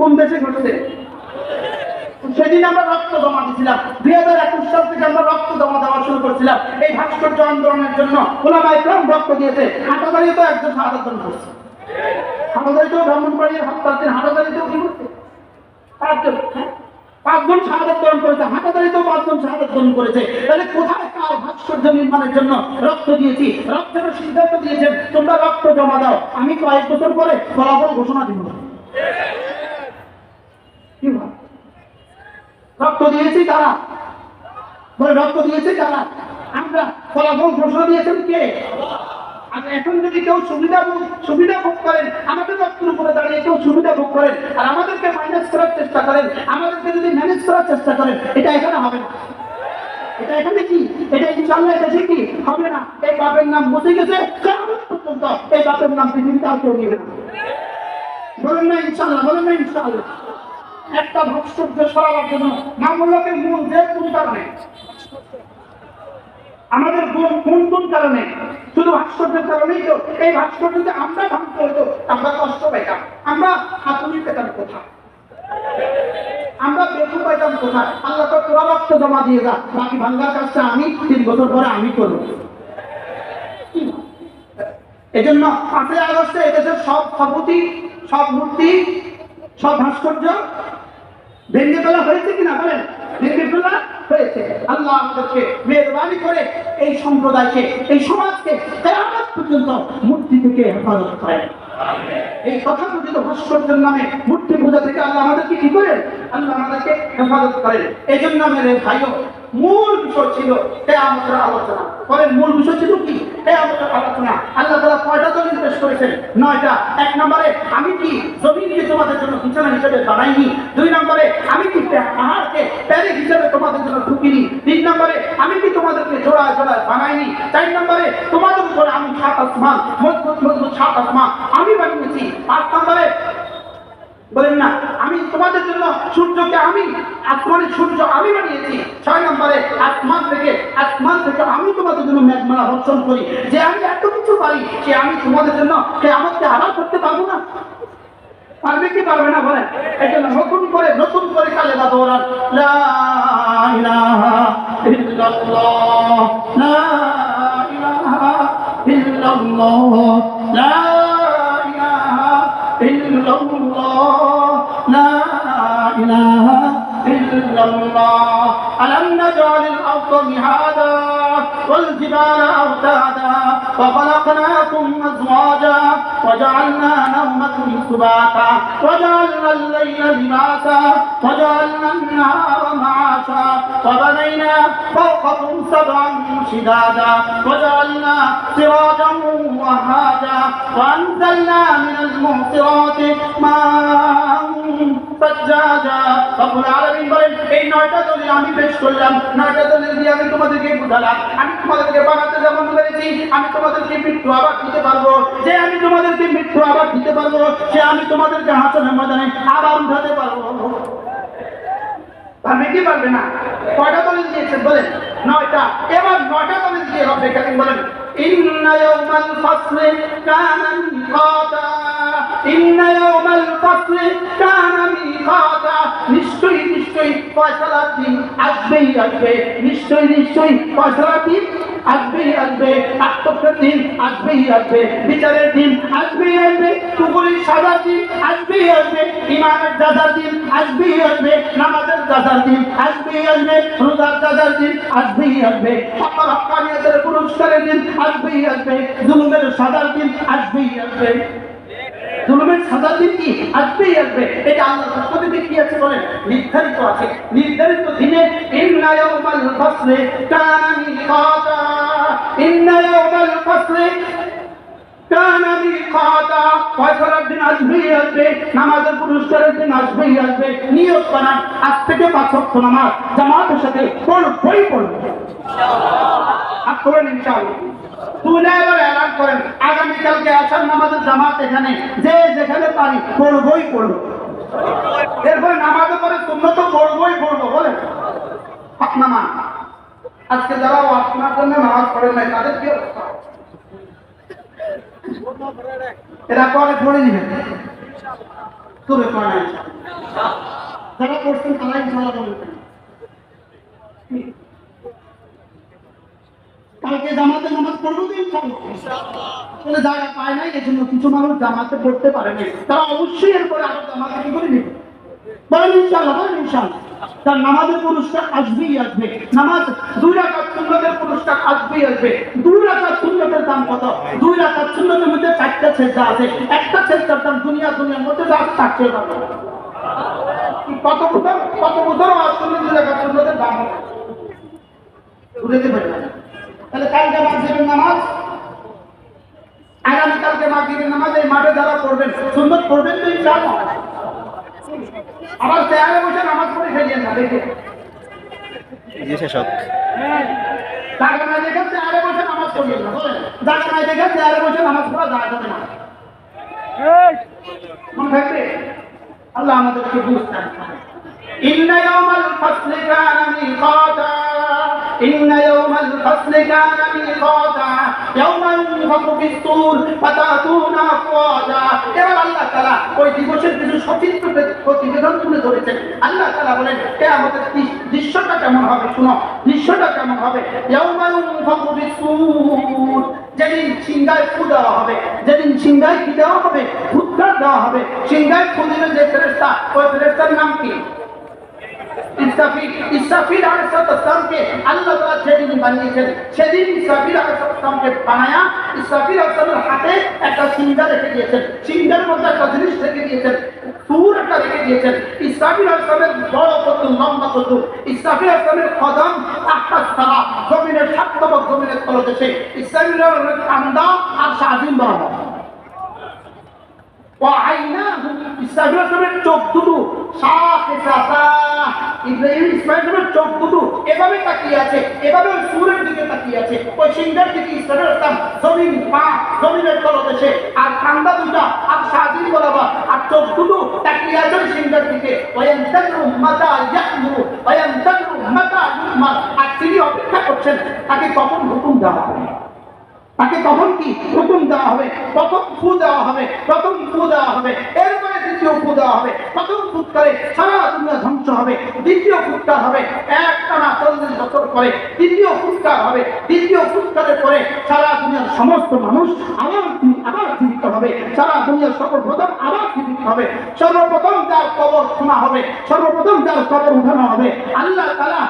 কোন দেশে ঘটেছে? সেদিন আমরা রক্ত জমা দিয়েছিলাম। 2021 সাল থেকে আমরা রক্ত জমা দেওয়া শুরু করছিলাম এই ভাস্কর্য আন্দোলনের জন্য। ওলামায়ে কেরাম রক্ত দিয়েছে। হাটাজারিতেও একজন শাহাদাত বরণ করেছে। হাটাজারিতেও ব্রাহ্মণবাড়িয়ার হত্যার হাটাজারিতেও কি করছে? পাঁচজন শাহাদাত বরণ করেছে। হাটাজারিতেও 5 জন শাহাদাত বরণ করেছে। তাহলে কোথায় কার ভাস্কর্য নির্মাণের জন্য রক্ত দিয়েছি? রক্তের সিদ্ধান্ত দিয়েছেন তোমরা রক্ত জমা দাও, আমি কয়েক বছর পরে ফলাফল ঘোষণা দিব। কি ভাব রক্ত দিয়েছি তারা বলে, রক্ত দিয়েছি তারা। আমরা ফলাফল ঘোষণা দিয়েছেন কে? আর এখন যদি কেউ সুবিধা ভোগ করেন, আমাদের রক্তের উপরে দাঁড়িয়ে কেউ সুবিধা ভোগ করেন আর আমাদেরকে মাইনাস করার চেষ্টা করেন, আমাদেরকে যদি ম্যানেজ করার চেষ্টা করেন, এটা এখানে হবে না। এটা এখানে কি? এটা ইনশাআল্লাহ দেশে কি হবে না। এই বাপের নাম বসে গেছে কিয়ামত পর্যন্ত। এই বাপের নাম পৃথিবীতে আর কেউ নেবে না। বলেন না ইনশাআল্লাহ, বলেন না ইনশাআল্লাহ। একটা ভাস্কর্য সরাবার জন্য মামলাকে মূল যে কোন কারণে আমাদের কোন কারণে? শুধু ভাস্কর্যের কারণেই তো। এই ভাস্কর্যতে আমরা ভাঙতে হতো, আমরা কষ্ট পাইতাম, আমরা হাতুড়ি পেতাম কোথায়, আমরা বেতু পাইতাম কোথায়? আল্লাহ তো তোরা রক্ত জমা দিয়ে যা, বাকি ভাঙ্গার কাজটা আমি 3 বছর পরে আমি করবো। এজন্য 5ই আগস্টে এদেশের সব স্থপতি, সব মূর্তি, সব ভাস্কর্য ভেঙে ফেলা হয়েছে কিনা বলেন? ভেঙে ফেলা হয়েছে। আল্লাহ আমাদেরকে মেহেরবানি করে এই সম্প্রদায়কে, এই সমাজকে কিয়ামত পর্যন্ত মূর্তি থেকে হেফাজত করেন। এই কথা কথিত ভাস্কর্যের নামে মূর্তি পূজা থেকে আল্লাহ আমাদেরকে কি করেন? আল্লাহ আমাদেরকে হেফাজত করেন। এই জন্য মেরে ভাইও, মূল বিষয় ছিল কিয়ামতের আলোচনা। পরে মূল বিষয় ছিল কি? কিয়ামতের আলোচনা। আল্লাহ তাআলা কয়টা দলিল পেশ করেছেন? 9টা। 1 নম্বরে, আমি কি জমিনকে তোমাদের জন্য বিছানা হিসেবে বানাইনি? 2 নম্বরে, আমি কি পাহাড়কে প্যারেক হিসেবে তোমাদের জন্য ঢুকিনি? 3 নম্বরে, আমি কি তোমাদেরকে জোড়ায় জোড়ায় বানাইনি? 4 নম্বরে, তোমাদের উপরে আমি 7 আসমান, মজবুত মজবুত 7 আসমান আমি বানিয়েছি। 5 নম্বরে বলেন না, আমি তোমাদের জন্য সূর্যকে, আমি আসমানের সূর্য আমি বানিয়েছি। 6 নম্বরে, আসমান থেকে আমি তোমাদের জন্য মেঘমালা বর্ষণ করি। যে আমি এত কিছু পারি, সে আমি তোমাদের জন্য কিয়ামতকে আড়াল করতে পারবো না? পারবে কি পারবে না বলেন? এই জন্য নতুন করে কালেমা দৌড়ান, লা ইলাহা ইল্লাল্লাহ, লা ইলাহা ইল্লাল্লাহ, লা ইলাহা ইল্লাল্লাহ, লা ইলাহা ইল্লাল্লাহ। আলাম নাজআলিল আরদা মিহাদা ওয়াল জিবালা আওতাদা ওয়া খালাকনাকুম আজওয়াজা ওয়া জাআলনা নাওমাকুম সুবাতা ওয়া জাআলনাল লাইলা লিবাসা ওয়া জাআলনান নাহারা মাআশা ওয়া বানাইনা ফাওকাকুম সাবআন শিদাদা ওয়া জাআলনা সিরাজান ওয়া হাজা ওয়া আনজালনা মিনাল মুহসিরাতি মাআন সাজ্জাজা। রব্বুল আলামিন বলেন, এই 9টা দলিল আমি পেশ করলাম। 9টা দলিল দিয়ে আমি তোমাদেরকে বুঝালাম, আমি তোমাদেরকে বানাতে যেমন পেরেছি, আমি তোমাদেরকে মৃত্যু আবার দিতে পারবো। যে আমি তোমাদেরকে মৃত্যু আবার দিতে পারবো, সে আমি তোমাদেরকে হাসরের ময়দানে আবার উঠাতে পারবো। পারবে কি পারবে না? কয়টা দলিল দিয়েছেন বলেন? 9টা। এবার 9টা দলিল দিয়ে রব্বুল কারীম বলেন, ইন্না ইয়াওমাল ফাসলি কানা মিকাতা, ইন্না ইয়াওমাল ফাসলি কানা মিকাতা। নিশ্চয়ই ফয়সালার দিন আসবেই আসবে, নিশ্চয়ই নিশ্চয়ই ফয়সালার দিন আসবেই আসবে, আত্মকের দিন আসবেই আসবে, বিচারের দিন আসবেই আসবে, কুকুরের সাজার দিন আসবেই আসবে, ইমানের দাদার দিন আসবেই আসবে, নামাজের দাদার দিন আসবেই আসবে, রোজার দাদার দিন আসবেই আসবে, সকল হক্কানিয়াতের পুরস্কারের দিন আসবেই আসবে, জুলুমের সাজার দিন আসবেই আসবে। জুলুমের সাজার দিন কি আসবেই আসবে। এটা আল্লাহর পক্ষ থেকে কি আছে বলেন, নির্ধারিত আছে। নির্ধারিত দিনে ইন্না ইয়াউমাল ফাসলি কানা মিকাতা, ইন্না ইয়াউমাল ফাসলি কানা মিকাতা, ফয়সালার দিন আসবেই আসবে, নামাজের পুরস্কারের দিন আসবেই আসবে। নিয়ত বানান, আজ থেকে 5 ওয়াক্ত নামাজ জামাতের সাথে পড়বই পড়ব ইনশাআল্লাহ। আর করেন ইনশাআল্লাহ। তুলে এবার এলান করেন আগামীকালকে আসার নামাজের জামাত এখানে যে যেখানে পারি পড়বই পড়ব। এরপরে নামাজের পরে সুন্নত পড়বই পড়ব বলেন হক নামাজ। আজকে যারা আপনার জন্য নামাজ পড়েন নাই তাদের কি অবস্থা? এরা পরে পড়ে নিবেন, তুলে পড়ে যারা পড়ছেন তারা ইনশাআল্লাহ বলবেন। কালকে জামাতে নামাজ পড়বো তো ইনশাআল্লাহ। জায়গা পায় নাই, এই জন্য কিছু মানুষ জামাতে পড়তে পারে নাই, তারা অবশ্যই এরপরে আরো জামাতে কি করে নেবে বলেন ইনশাআল্লাহ, বলেন ইনশাআল্লাহ। তার নামাজের পুরস্কার আসবেই আসবে, নামাজ 2 রাকাত সুন্নতের পুরস্কার আসবেই আসবে। 2 রাকাত সুন্নতের দাম কত? 2 রাকাত সুন্নতের মধ্যে 4টা সেজদা আছে, একটা সেজদার দাম দুনিয়ার মধ্যে যা আছে তার চেয়ে ভালো। কত বছর আসলে 2 রাকাত সুন্নতের দাম বুঝতে পারবেন। তাহলে কালকে মাগরিবের নামাজ, আগামীকালকে মাগরিবের নামাজ এই মাঠে যারা পড়বেন সুন্নত পড়বেন তো ইনশাআল্লাহ। আবার চেয়ারে বসে নামাজ পড়ে ফেলিয়েন না, দেখে জি শেষক জায়গা নাই দেখে চেয়ারে বসে নামাজ পড়বেন না, বলেন জায়গা নাই দেখে চেয়ারে বসে নামাজ পড়া যায় না। মনে থাকবে আল্লাহ আমাদেরকে বুঝতে হবে। ইন্না ইয়াউমাল ফাসলি কানা মিকাতা, ইন্না ইয়াউমাল ফাসলি কানা মিকাতা, ইয়াউমা ইউনফাখু ফিস-সূর ফাতাতুনা আফওয়াজা। এবার আল্লাহ তাআলা ওই দিবসের কিছু সচিত্র প্রতিবেদন তুলে ধরেছেন। আল্লাহ তাআলা বলেন কিয়ামতের দৃশ্যটা কেমন হবে, শুনো দৃশ্যটা কেমন হবে। ইয়াউমা ইউনফাখু ফিস-সূর, যেদিন সিংহায় ফু দেওয়া হবে, যেদিন সিংহায় কি দেওয়া হবে, ফুৎকার দেওয়া হবে। সিংহায় ফু দিলে যে ফেরেশতা, ওই ফেরেশতার নাম কি? ইসরাফিল আলাইহিস সালামকে আল্লাহ তাআলা যেদিন বানিয়েছেন, সেদিন ইসরাফিল আলাইহিস সালামকে বানায়া ইসরাফিল আলাইহিস সালামের হাতে একটা সিংহা রেখে দিয়েছেন, সিংহার মধ্যে একটা জিনিস রেখে দিয়েছেন, সূর একটা রেখে দিয়েছেন। ইসরাফিল আলাইহিস সালামের বড় কত, লম্বা কত, ইসরাফিল আলাইহিস সালামের কদম আকাশ তারা জমিনের 7 তবক জমিনের তলদেশে, ইসরাফিল আলাইহিস সালামের কান্দা আর সাজিম বরাবর। ইসরাফিলের চোখ দুটো ইসরাফিলের চোখ দুটো এভাবে তাকিয়ে আছে, এভাবে ওই সূরের দিকে তাকিয়ে আছে, ওই সিংহের দিকে ইসরাফিল জমিন পা জমিনের তলদেশে, আর কান্দা দুটা আর সাজিম বরাবর, আর চোখ দুটো তাকিয়ে আছে ওই সিংহের দিকে। আর তিনি অপেক্ষা করছেন তাকে কখন হুকুম দেওয়া হবে, তাকে তখন কি হুকুম দেওয়া হবে। প্রথম ফু দেওয়া হবে, প্রথম ফু দেওয়া হবে, এরপরে দ্বিতীয় ফু দেওয়া হবে। প্রথম ফুৎকারে সারা দুনিয়া ধ্বংস হবে, দ্বিতীয় ফুৎকার হবে একটানা 40 বছর পরে, দ্বিতীয় ফুৎকার হবে, দ্বিতীয় ফুৎকারের পরে সারা দুনিয়ার সমস্ত মানুষ আবার জীবিত হবে, সারা দুনিয়ার সর্বপ্রথম আবার জীবিত হবে। সর্বপ্রথম যার কবর শোনা হবে, সর্বপ্রথম যার কবর উঠানো হবে, আল্লাহ তাআলা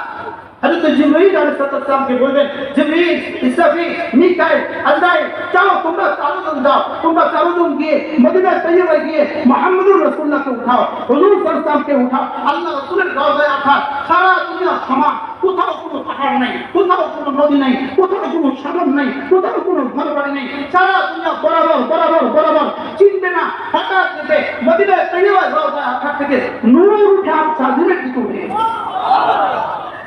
হযরত জিবরীল আলাইহিস সালামকে বলবেন, জিবরীল, ইসরাফিল, মিকাইল, আজরাইল, যাও তোমরা চারজন যাও, তোমরা চারজন গিয়ে মদিনা তৈয়বায় গিয়ে মুহাম্মদুর রাসূলুল্লাহকে উঠাও, হুজুর সাল্লাল্লাহু আলাইহি ওয়াসাল্লামকে উঠাও। আল্লাহ রাসূলের রওজায় আঠা সারা দুনিয়া সমান, কোথাও কোনো পাহাড় নাই, কোথাও কোনো নদী নাই, কোথাও কোনো সাগর নাই, কোথাও কোনো ঘরবাড়ি নেই, সারা দুনিয়া বরাবর বরাবর বরাবর চিনবে না। হঠাৎ থেকে মদিনা তৈয়বায় রওজায় আঠা থেকে নূর উঠে সাজিদের দিকে উঠে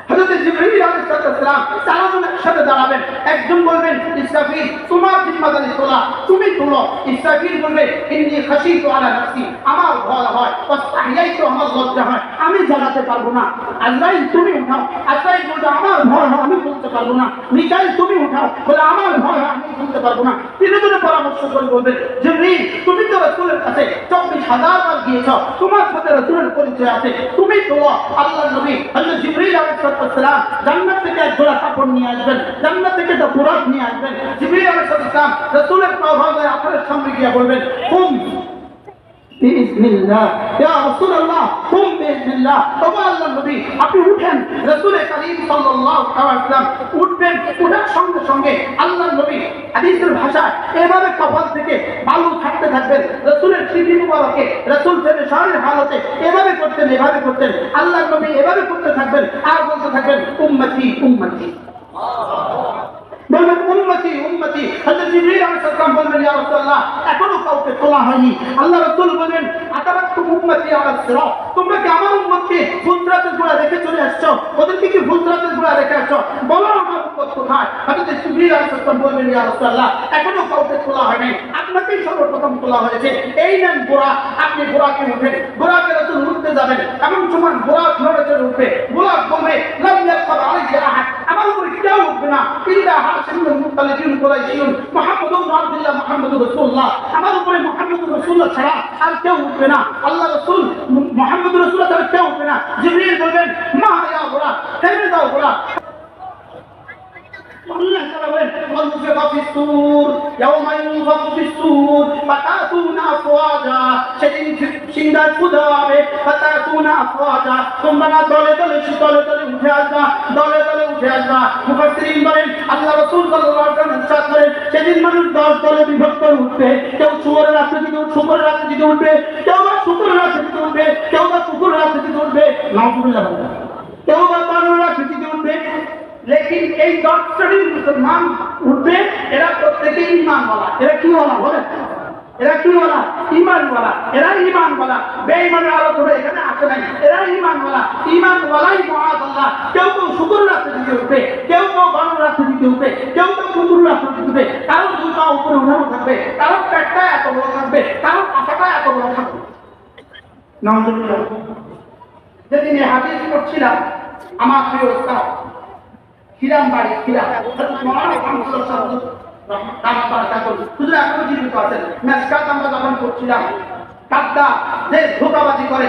হযরত জিবরীল আলাইহিস সালাম চারজন একসাথে দাঁড়াবেন। একজন বলবেন ইসরাফিল তোমার জিম্মাদারি তোলা, তুমি তোলো। ইসরাফিল বলবে ইন্নী খাশিতু আলা নাফসি, আমার ভয় হয়, ওয়াস্তাহিয়াইতু, আমার লজ্জা হয়, আমি জাগাতে পারবো না। আজরাইল তুমি উঠাও। আজরাইল বলবে আমার ভয় হয়, আমি বলতে পারবো না। মিকাইল তুমি উঠাও, বলে আমার ভয় হয়, আমি বলতে পারবো না। তিনজনে পরামর্শ করে বলবেন জিবরিল তুমি তো রাসূলের কাছে 24,000 বার গিয়েছ, তোমার সাথে রাসূলের পরিচয় আছে, তুমি তো। আল্লাহর নবী হযরত জিবরিল আলাইহিস সালাম জান্নাত থেকে এক জোড়া কাপড় নিয়ে আসবেন, জান্নাত থেকে একটা বুরাক নিয়ে আসবেন। জিবরিল আলাইহিস সালাম রাসূলের পাওয়ায় আপনার সামনে গিয়ে বলবেন কুম বিইজনিল্লাহ, ইয়া রাসূলুল্লাহ কুম বিইজনিল্লাহ। তবে আল্লাহর নবী আপনি উঠেন। রাসূল কারীম সাল্লাল্লাহু আলাইহি ওয়াসাল্লাম উঠবেন। উঠার সঙ্গে সঙ্গে আল্লাহর নবী হাদিসের ভাষায় এভাবে কপাল থেকে বালু ছাড়তে থাকবেন। রাসূলের সিঁড়ি মুবারকে রাসূল ফেরেশতার হালতে এভাবে করতেন, এভাবে করতেন। আল্লাহর নবী এভাবে করতে থাকবেন আর বলতে থাকবেন উম্মতি উম্মতি, বলবেন উম্মতি উম্মতি। হযরত জিবরিল আলাইহিস সালাম বলবেন ইয়া রাসূলুল্লাহ এখনো কাউকে তোলা হয়নি। আল্লাহ রাসূল বলবেন আতারাকতু উম্মতি আলা সিরাত, তোমরা কি আমার উম্মতকে ফুলরাতের গোড়া রেখে চলে আসছো? ওদেরকে কি ফুলরাতের গোড়া রেখে আসছো? বলো আমার উম্মত কোথায়? হযরত জিবরিল আলাইহিস সালাম বলবেন ইয়া রাসূলুল্লাহ এখনো কাউকে তোলা হয়নি, আপনাকেই সর্বপ্রথম তোলা হয়েছে। এই নেন গোড়া, আপনি গোড়াকে উঠেন। গোড়াকে রাসূল উঠতে যাবেন, এমন সময় গোড়া নড়ে চড়ে উঠবে। গোড়া বলবে লাম ইয়ারকাব আলাইহি আহাদ, আমার উপরে কেউ উঠবে না, ইল্লা হাশিমুল মুত্তালিবিন কুরাইশিয়ুন মুহাম্মাদুর আব্দুল্লাহ মুহাম্মাদুর রাসূলুল্লাহ, আমার উপরে মুহাম্মাদুর রাসূলুল্লাহ ছাড়া আর কেউ উঠবে না। আল্লাহ রাসূল মুহাম্মাদুর রাসূলুল্লাহ ছাড়া কেউ উঠবে না। জিবরিল বলবেন মা ইয়া গোড়া, থেমে দাও গোড়া। আল্লাহ তাআলা বলেন ওয়ানফিখা ফিস-সূর ইয়াওমা ইউনফাখু ফিস-সূর ফাতাতুনা আফওয়াজা, সেদিন সিংহার ফুঁদা হবে। ফাতাতুনা আফওয়াজা, তোমরা না দলে দলে দলে দলে উঠে আসবা, দলে দলে উঠে আসবা। মুফাসসিরিন বলেন আল্লাহ রাসূল সাল্লাল্লাহু আলাইহি ওয়াসাল্লাম ইরশাদ করেন সেদিন মানুষ 10 দলে বিভক্ত হয়ে উঠবে। কেউ শুকরের আকৃতিতে উঠবে, কেউ বা শুকরের আকৃতিতে উঠবে, কেউ বা কুকুরের আকৃতিতে উঠবে, নাউযুবিল্লাহ, কেউ বা বানরের আকৃতিতে উঠবে। লেকিন এই 10 শ্রেণীর মুসলমান উঠবে, এরা প্রত্যেকেই ঈমানওয়ালা। এরা কি ওয়ালা বলেন? এরা কি ওয়ালা? ঈমানওয়ালা। এরা ঈমানওয়ালা, বেঈমানের আলোচনা এখানে আসে নাই। এরা ঈমানওয়ালা, ঈমানওয়ালাই মুআযাল্লাহ। কেউ কেউ শুকরের আকৃতিতে উঠবে, কেউ কেউ বানরের আকৃতিতে উঠবে, কেউ কেউ কুকুরের আকৃতিতে উঠবে। কারো দুটো উপরে উঠানো থাকবে, কারো পেটটা এত বড় থাকবে, কারো পাখাটা এত বড় থাকবে। নাউযুবিল্লাহ। যেদিন এই হাদিস পড়ছিলাম আমার প্রিয় উস্তাদ খিরাম বাড়ি খিরাম আমরা যখন করছিলাম কাদ্দা যে ধোকাবাজি করে,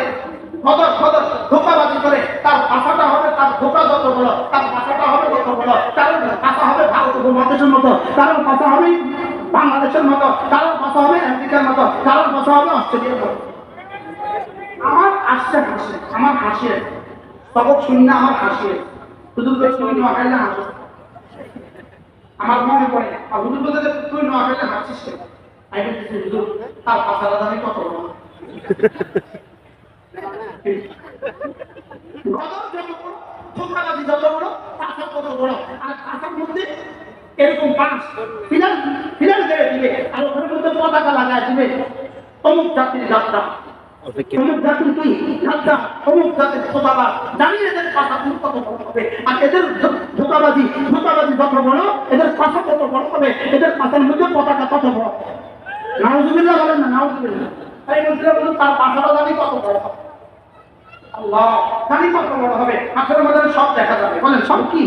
ধোকাবাজি করে, তার ভাষাটা হবে, তার ধোকা যত বড়, তার ভাষাটা হবে যত বড়। কারণ ভাষা হবে ভারত উপমহাদেশের মতো, কারণ ভাষা হবে বাংলাদেশের মতো, কারণ ভাষা হবে আমেরিকার মতো, কারণ ভাষা হবে অস্ট্রেলিয়ার মতো। আমার আসছে হাসি, আমার হাসি সবক শুনি না, আমার হাসি শুধু তুই নোয়াখাইলে হাসো। আমার মনে পড়ে হুজুর বলতে তুই নোয়াখাইলে হাসিস কেন? আমি বলতেছি হুজুর তার পাশারা দামি কত বড়, যত বড় পাশা কত বড়, আর পাশার মধ্যে এরকম পাঁচ ফিলার দেবে দিবে, আর ওখানের মধ্যে পতাকা লাগায় দিবে অমুক জাতির যাত্রা, অমুক জাতির তুই যাত্রা, অমুক জাতির খোদাবাদ। জানি এদের পাশা কত বড় হবে, আর এদের ধোকাবাজি যত বড়, এদের পাশা কত বড় হবে, এদের পাশার মধ্যে পতাকা কত বড়। নাউযুবিল্লাহ বলেন না, নাউযুবিল্লাহ। এই মুসলিম তার পাশাটা জানি কত বড় হবে, আল্লাহ জানি কত বড় হবে। হাসরের ময়দানে সব দেখা যাবে। বলেন সব কি?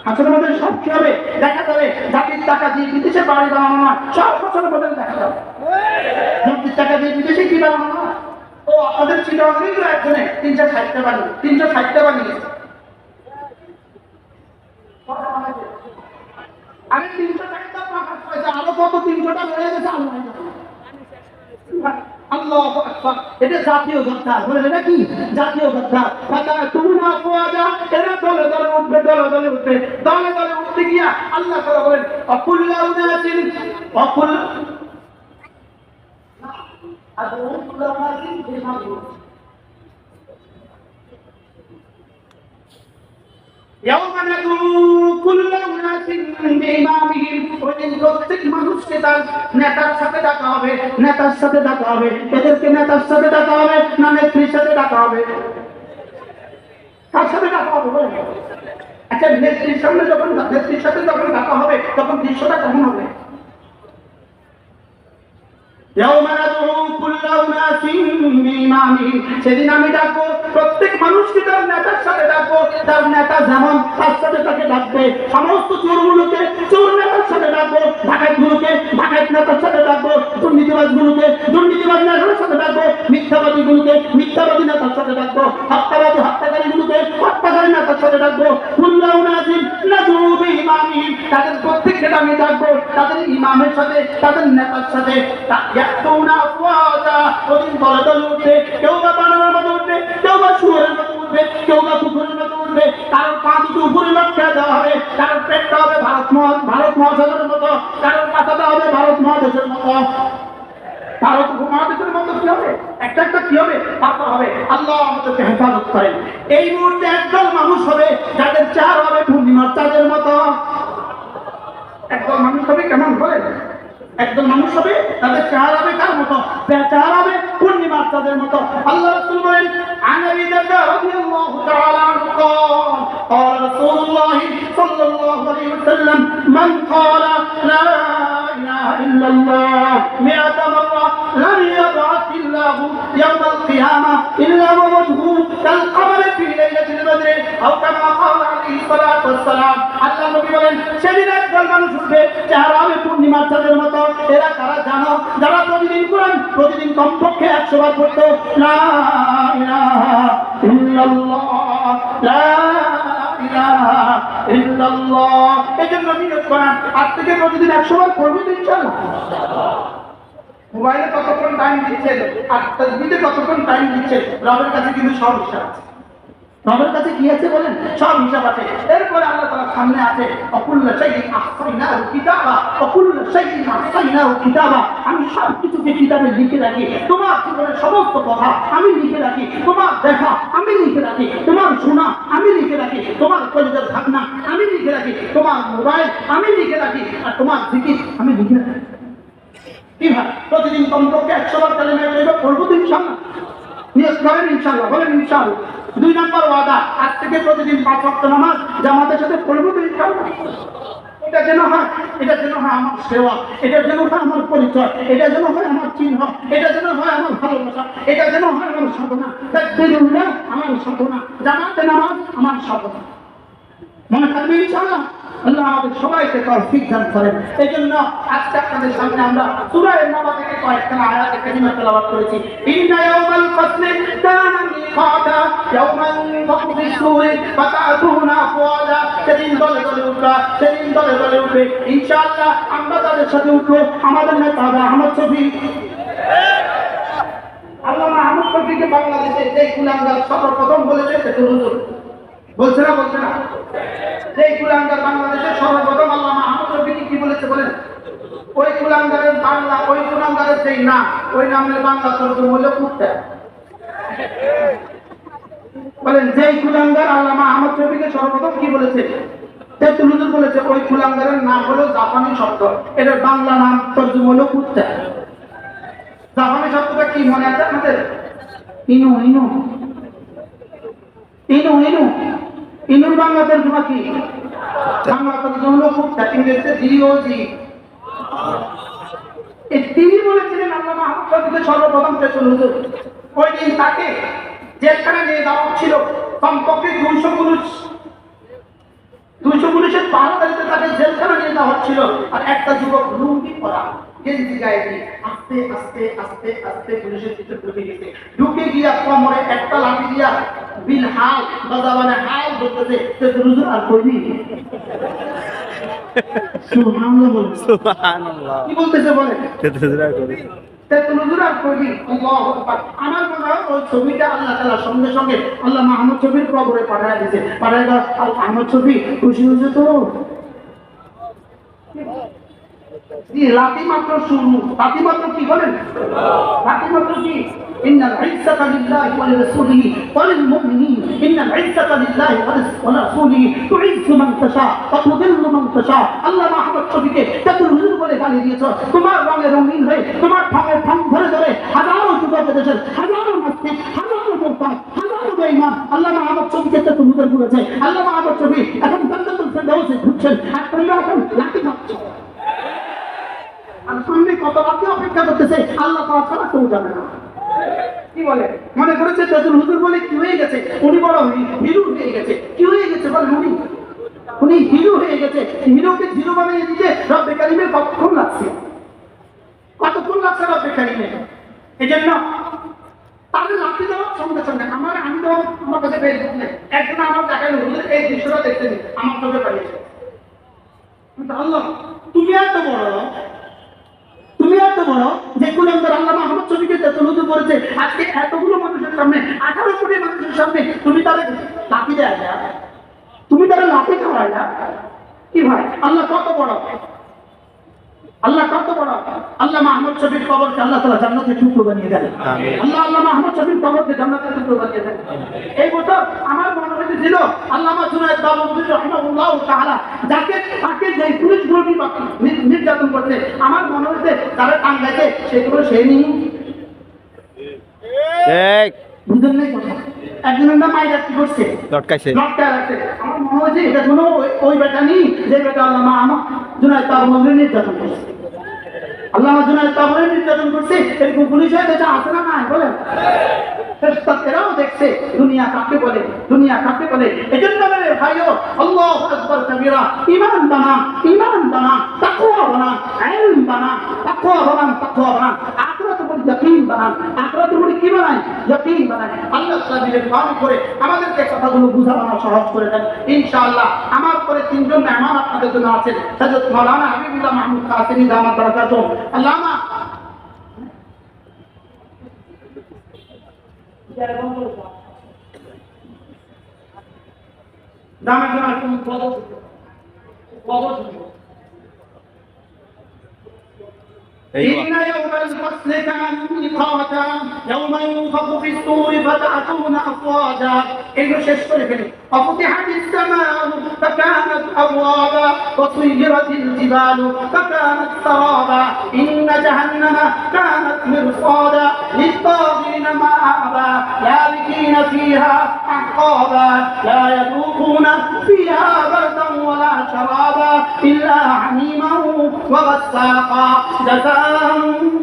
হাসরের ময়দানে সব কি হবে? দেখা যাবে। জাতির টাকা দিয়ে বিদেশে বাড়ি বানানো নয়, সব হাসরের ময়দানে দেখা যাবে। জাতির টাকা দিয়ে বিদেশে কি বানানো নয়। ও আপনাদের চিন্তাভাবনাই তো একজনে 360টা বানিয়ে 360টা বানিয়েছে। আমি 360টা প্রকাশ করেছে, আরো কত 300টা বেড়ে গেছে আল্লাহু আকবার। এটা জাতীয় গাথা, বলেন এটা কি? জাতীয় গাথা। ফাতাতুনা আফওয়াজা, এরা দলে দলে উঠবে, দলে দলে উঠবে, দলে দলে উঠতে গিয়া আল্লাহ তাআলা বলেন অকুল্লা উনাসিন অকুল প্রত্যেক মানুষকে তার নেতার সাথে ডাকা হবে, নেতার সাথে ডাকা হবে। এদেরকে নেতার সাথে ডাকা হবে না নেত্রীর সাথে ডাকা হবে? কার সাথে ডাকা হবে বলেন? আচ্ছা, নেত্রীর সামনে যখন নেত্রীর সাথে যখন দেখা হবে তখন দৃশ্যটা কেমন হবে? সেদিন আমি ডাকবো প্রত্যেক মানুষকে তার নেতার সাথে ডাকবো, তার নেতা যেমন তার সাথে তাকে ডাকবে। সমস্ত চোরগুলোকে চোর নেতার সাথে ডাকবো, ডাকাতগুলোকে ডাকাত নেতার সাথে ডাকবো, দুর্নীতিবাজগুলোকে দুর্নীতিবাজ নেতার সাথে ডাকবো, মিথ্যাবাদীগুলোকে মিথ্যাবাদী নেতার সাথে ডাকবো, হত্যাবাদী হত্যাকারীগুলোকে হত্যাকারী নেতার সাথে ডাকবো। তাদের প্রত্যেককে আমি ডাকবো তাদের ইমামের সাথে, তাদের নেতার সাথে। ওদিন দলে দলে উঠবে, কেউ বা বানরের মতো উঠবে, কেউ বা শুয়োরের মতো উঠবে, কেউ বা কুকুরের মতো উঠবে। কারোর পা দুটো উপরে লটকে দেওয়া হবে, কারোর পেটটা হবে ভারত মহাসাগরের মতো, কারোর পাতাটা হবে ভারত মহাদেশের মতো। ভারত উপমহাদেশের মতো কি হবে? একটা একটা কি হবে? পাতা হবে। আল্লাহ আমাদেরকে হেফাজত করেন। এই মুহূর্তে একদল মানুষ হবে যাদের চেহারা হবে পূর্ণিমার চাঁদের মতো। একদল মানুষ হবে কেমন বলেন? একদল মানুষ হবে তাদের চেহারা হবে কার মতো? চেহারা হবে পূর্ণিমার চাঁদের মতো। আল্লাহ রাসূল বলেন, আনাবি দাদা রাদিয়াল্লাহু তাআলা আনহু قال رسول الله صلى الله عليه وسلم من قال لا إله إلا الله 100 مرة لم يبعث الله يوم القيامة إلا ووجهه كالقمر في ليلة البدر أو كما قال عليه الصلاة والسلام। আল্লাহ নবী বলেন, সেদিন একদল মানুষ উঠবে চেহারা হবে পূর্ণিমার চাঁদের মতো। এরা কারা জানো? যারা প্রতিদিন কোরআন প্রতিদিন কমপক্ষে 100 বার পড়তো, লা ইলাহা ইল্লাল্লাহ, লা ইলাহা ইল্লাল্লাহ। এজন্য নিয়ত করেন আজ থেকে প্রতিদিন 100 বার পড়বেন ইনশাআল্লাহ। মোবাইলে কতক্ষণ টাইম দিচ্ছেন আর তাসবিহে কতক্ষণ টাইম দিচ্ছেন, রবের কাছে কিন্তু সব হিসাব আছে। রবের কাছে কি আছে বলেন? সব হিসাব আছে। এরপরে আল্লাহ তাআলা সামনে আছে অকুল্লা শাইইন আহসাইনাহু কিতাবা, অকুল্লা শাইইন আহসাইনাহু কিতাবা। আমি সব কিছুকে কিতাবে লিখে রাখি। তোমার জীবনের সমস্ত কথা আমি লিখে রাখি, তোমার দেখা আমি লিখে রাখি, তোমার শোনা আমি লিখে রাখি, তোমার কলিজার ভাবনা আমি লিখে রাখি, তোমার মোবাইল আমি লিখে রাখি, আর তোমার জিকির আমি লিখে রাখি। কি ভাই, প্রতিদিন কমপক্ষে 100 বার কালেমা তৈয়বা পড়বো তো ইনশাআল্লাহ। নিয়ত করেন ইনশাআল্লাহ, বলেন ইনশাআল্লাহ। 2 নম্বর ওয়াদা, আজ থেকে প্রতিদিন 5 ওয়াক্ত নামাজ জামাতের সাথে পড়বো তো ইনশাআল্লাহ। এটা যেন হয়, এটা যেন হয় আমার সেবা, এটা যেন হয় আমার পরিচয়, এটা যেন হয় আমার চিহ্ন, এটা যেন হয় আমার ভালোবাসা, এটা যেন হয় আমার সাধনা। তাকবীরুল্লাহ আমার সাধনা, জামাতে নামাজ আমার সাধনা। মনে থাকবে ইনশাআল্লাহ। আল্লাহ আমাদের সবাইকে তৌফিক দান করেন। এইজন্য আজকে আপনাদের সামনে আমরা সূরা আন-নাবা থেকে কয়েকটা আয়াত কারিমা তেলাওয়াত করেছি। ইন্না ইয়াওমাল ফাসলি কানা মিকাতা ইয়াওমান তাকবি সূরি ফাতাতুনা আফওয়াজা। সেদিন দলে দলে উঠবা, সেদিন দলে দলে উঠবে ইনশাআল্লাহ। আমরা তাদের সাথে উঠবো। আমাদের নেতা আহমদ শফিক, আল্লামা আহমদ শফিকে বাংলাদেশে যে কুলাঙ্গার সর্বপ্রথম বলেছে সেটা হুজুর বলছে না, বলছে না? এই কুলাঙ্গার বাংলাদেশের সর্বপ্রথম আল্লামা আহমদ শফিক কি বলেছে বলেন? ওই কুলাঙ্গারের বাংলা, ওই কুলাঙ্গারের যেই নাম, ওই নামের বাংলা তর্জমা হলো কুত্তা। বলেন, যেই কুলাঙ্গার আল্লামা আহমদ শফিকে সর্বপ্রথম কি বলেছে? তেতুল হুজুর বলেছে ওই কুলাঙ্গারের নাম হলো জাপানি শব্দ, এটার বাংলা নাম তর্জমা হলো কুত্তা। জাপানি শব্দটা কি মনে আছে আপনাদের? ইনু ইনু ইনু ইনু ইনুর বাংলা তর্জমা কি? বাংলা তর্জমা হলো কুত্তা, ইংরেজিতে ডিওজি। তিনি বলেছিলেন আল্লামা আহমদ শফিকের সর্বপ্রথম তেতুল হুজুর। ওই দিন তাকে যেখানে নিয়ে যাওয়া ছিল কমপক্ষে 200 পুলিশের পাহারাদারিতে তাকে জেলখানা নিয়ে যাওয়া হচ্ছিল। আর একটা যুবক লুঙ্গি পরা, গেঞ্জি গায়ে দিয়ে আস্তে আস্তে আস্তে আস্তে পুলিশের ভিতরে ঢুকে গেছে। ঢুকে গিয়া কোমরে একটা লাঠি দিয়া বিল হাল বাজাবানে হাল ধরতেছে। হুজুর আর কইবি সুবহানাল্লাহ, বল সুবহানাল্লাহ। কি বলতেছে বলে? হুজুর আর কইবি, হুজুর আর কইবি। আল্লাহু আকবার। আমার মনে হয় ওই ছবিটা আল্লাহ তাআলা সঙ্গে সঙ্গে আল্লামা আহমদ শফির কবরে পাঠায় দিয়েছে। পাঠায় দাও আহমদ শফি খুশি হয়েছে তো? লাঠি মাত্র শুরু, লাঠি মাত্র কি বলেন? লাঠি মাত্র কি? ইন্নাল ইজ্জাতা লিল্লাহি ওয়া লিরাসূলিহি ওয়া লিল মুমিনিন। ইন্নাল ইজ্জাতা লিল্লাহি ওয়া লিরাসূলিহি তুইজ্জু মান তাশা ওয়া তুযিল্লু মান তাশা। আল্লামা আহমদ শফিকে তেতুল হুজুর বলে গালি দিয়েছো। তোমার রঙে রঙিন হয়ে, তোমার ঠঙে ঠং ধরে ধরে হাজারো যুবক দেশের হাজারো নাস্তিক, হাজারো মুরতাদ, হাজারো তো ইমান। আল্লামা আহমদ শফীকে তো মুখের করেছে, আল্লামা আহমদ শফী এখন জান্নাতুল ফেরদাউসে ঘুরছেন, আর তোমরা এখন লাঠি খাচ্ছ। আর সামনে কত রাতে অপেক্ষা করতেছে, আল্লাহ তাআলা ছাড়া কেউ জানে না। কি বলে মনে করেছে তেজুল হুজুর বলে কি হয়ে গেছে, উনি বড় হিরো হয়ে গেছে। কি হয়ে গেছে বলে উনি হিরো হয়ে গেছে। হিরোকে জিরো বানিয়ে দিতে রব্বে কারিমের কতক্ষণ লাগছে, কতক্ষণ লাগছে রব্বে কারিমের। এই জন্য তাদের লাঠি দেওয়ার সঙ্গে সঙ্গে আমি তো আমার কাছে ফেসবুক নেই, একজন আমার দেখালো হুজুর এই দৃশ্যটা দেখছেন, আমার চোখে পাঠিয়েছে। আল্লাহ তুমি এত বড়, তুমি এত বড় যে কুলাঙ্গার আল্লামা আহমদ শফীকে তেতুলুদু করেছে, আজকে এতগুলো মানুষের সামনে, 18 কোটি মানুষের সামনে তুমি তাদের লাঠি দেয়া যায়, তুমি তাদের লাঠি খাওয়ায় না। কি ভাই আল্লাহ কত বড়, আল্লাহ কত বড়। আল্লামা আহমদ শফীর কবরকে আল্লাহ তাআলা জান্নাতের টুকরো বানিয়ে দেন। আল্লাহ আল্লামা আহমদ শফীর কবরকে জান্নাতের টুকরো বানিয়ে দেন। এই বছর আমার মনে হয়েছিল আল্লামা জুনায়েদ বাবুদ্দিন রাহিমাহুল্লাহ তাআলা তাকে যে পুলিশ গুলি নির্যাতন করছে, আমার মনে হয়েছে তারা টাঙ্গাইতে সেগুলো সে নেই, বুঝলেন নাই কথা। একজনের নাম মাইরা কি করছে, লটকাইছে। আমার মনে হয়েছে এটা কোনো ওই বেটা নেই যে বেটা আল্লামা আহমদ জুনায়েদ বাবুদ্দিন নির্যাতন করছে। আল্লামা জুনায়েদ বাবুদ্দিন নির্যাতন করছে, এরকম পুলিশ হয়ে গেছে, আছে না নাই বলেন? এরাও দেখছে দুনিয়া কাকে বলে, দুনিয়া কাকে বলে। এজন্য বলে ভাইও আল্লাহু আকবার কাবীরা, ঈমান বানান, ঈমান বানান, তাকওয়া বানান, ইলম বানান, তাকওয়া বানান, তাকওয়া বানান, আখিরাতের উপর ইয়াকিন বানান, আখিরাতের উপর কি বানান, ইয়াকিন বানান। আল্লাহ তাআলা পালন করে আমাদেরকে কথাগুলো বুঝানো সহজ করে দেন ইনশাআল্লাহ। আমার পরে তিনজন মেহমান আপনাদের জন্য আছেন, হযরত মাওলানা হাবিবুল্লাহ মাহমুদ কাসেমি দামাত বারাকাতুহু। আল্লামা দামের জন্য একটু বলো। إن يوم الفصل كان ميقاتا يوم ينفخ في الصور فتأتون أفواجا إنه شيء وفتحت السماء فكانت أبوابا وسيرت الجبال فكانت سرابا إن جهنم كانت مرصادا للطاغين مآبا لابثين فيها أحقابا لا يذوقون فيها بردا ولا شرابا إلا حميما وغساقا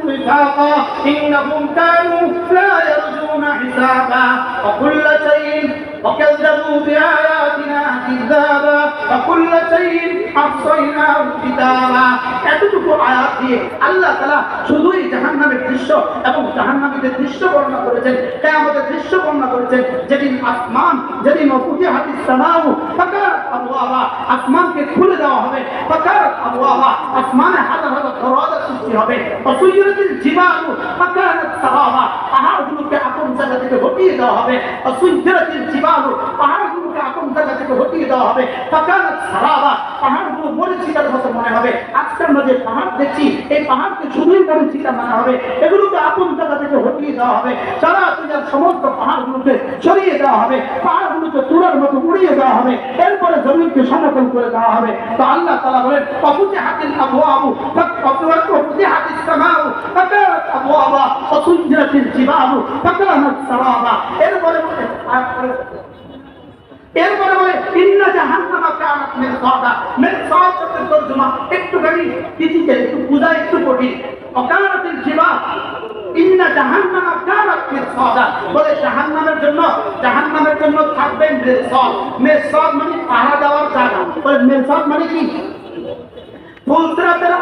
وفاقا إنهم كانوا لا يرجون حسابا وكل شيء وكذبوا بآياتنا كذابا وكل شيء أحصيناه كتابا। এতটুকু আয়াত দিয়ে আল্লাহ তাআলা শুধুই জাহান্নামের দৃশ্য এবং জাহান্নামীদের দৃশ্য বর্ণনা করেছেন, কিয়ামতের দৃশ্য বর্ণনা করেছেন। যেদিন আসমান, যেদিন ফুতিহাতিস সামাউ ফাকারাত আবওয়াবা, আসমানকে খুলে দেওয়া হবে, ফাকারাত আবওয়াবা, আসমানে হাজার হাজার দরওয়াজা সৃষ্টি হবে, ওয়াসুইরাতিল জিবালু ফাকারাত সারাবা, পাহাড়গুলোকে আপন জায়গা থেকে হটিয়ে দেওয়া হবে, ওয়াসুইরাতিল জিবালু, পাহাড়গুলোকে আপন জায়গা থেকে হটিয়ে দেওয়া হবে, ফাকারাত সারাবা, পাহাড়গুলো মরিচিকার মতো মনে হবে। আজকে আমরা যে পাহাড় দেখছি, এই পাহাড়কে শুধুই মরিচিকা মনে হবে, এগুলোকে আপন জায়গা থেকে হটিয়ে দেওয়া হবে, সারা দুনিয়ার সমস্ত পাহাড়গুলোকে সরিয়ে দেওয়া হবে, পাহাড়গুলোকে তুলার মতো উড়িয়ে দেওয়া হবে, এরপরে জমিনকে সমতল করে দেওয়া হবে। তো আল্লাহ তাআলা বলেন ওয়াফুতিহাতিল আবওয়াবু ওয়াফুতিহাতিস সামাউ ফাকারাত আবওয়াবা ওয়াসুইরাতিল জিবালু ফাকানাত সারাবা। এরপরে বলে ইন্না জাহান্নামা কানাত মিরসাদা। মিরসাদ শব্দের তরজমা একটুখানি ডিজিটাল, একটু বুঝা একটু কঠিন। ওয়াকানাতিল জিবাল, ইন্না জাহান্নামা কানাত মিরসাদা, বলে জাহান্নামের জন্য থাকবে মিরসাদ। মিরসাদ মানে পাহারা দেওয়ার জায়গা। বলে মিরসাদ মানে কি? ফুলসিরাতের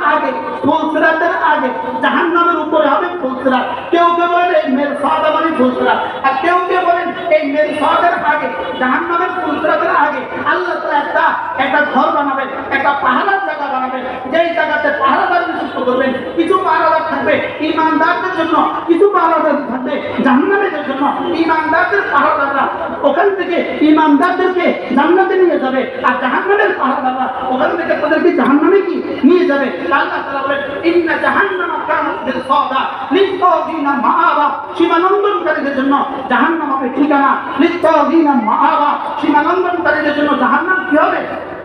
আগে জাহান্নামের উপরে হবে ফুলসিরাত। কেউ বলেন এই মিরসাদ মানে ফুলসিরাত, আর কেউ বলেন এই মিরসাদের আগে, জাহান্নামের ফুলসিরাতের আগে আল্লাহ তাআলা একটা ঘর বানাবেন, একটা পাহারার জায়গা বানাবেন, যেই জায়গাতে পাহারাদার নিযুক্ত করবেন। কিছু পাহারাদার থাকবে ঈমানদারদের জন্য, কিছু পাহারাদার থাকবে জাহান্নামীদের জন্য। ঈমানদারদের পাহারাদাররা ওখান থেকে ঈমানদারদেরকে জান্নাতে নিয়ে যাবে, আর জাহান্নামের পাহারাদাররা ওখান থেকে তাদেরকে জাহান্নামে কি নিয়ে যাবে। আল্লাহ তাআলা বলেন ইন্না জাহান্নামা কানাত মিরসাদা লিত-তাগিনা মাআবা, সীমালঙ্ঘনকারীদের জন্য জাহান্নাম হবে ঠিকানা। লিত-তাগিনা মাআবা, সীমালঙ্ঘনকারীদের জন্য জাহান্নাম কি হবে?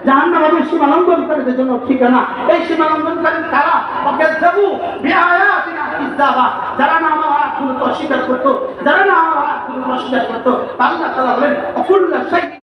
জাহান্নাম হবে সীমালঙ্ঘনকারীদের জন্য ঠিকানা। এই সীমালঙ্ঘনকারী কারা? ওয়াকাযযাবু বিআয়াতিনা কিযাবা, যারা না আমার আয়াতগুলোকে অস্বীকার করত, যারা না আমার কোনো অস্বীকার করতো, আল্লাহ তাআলা বলেন কুল্লু শাই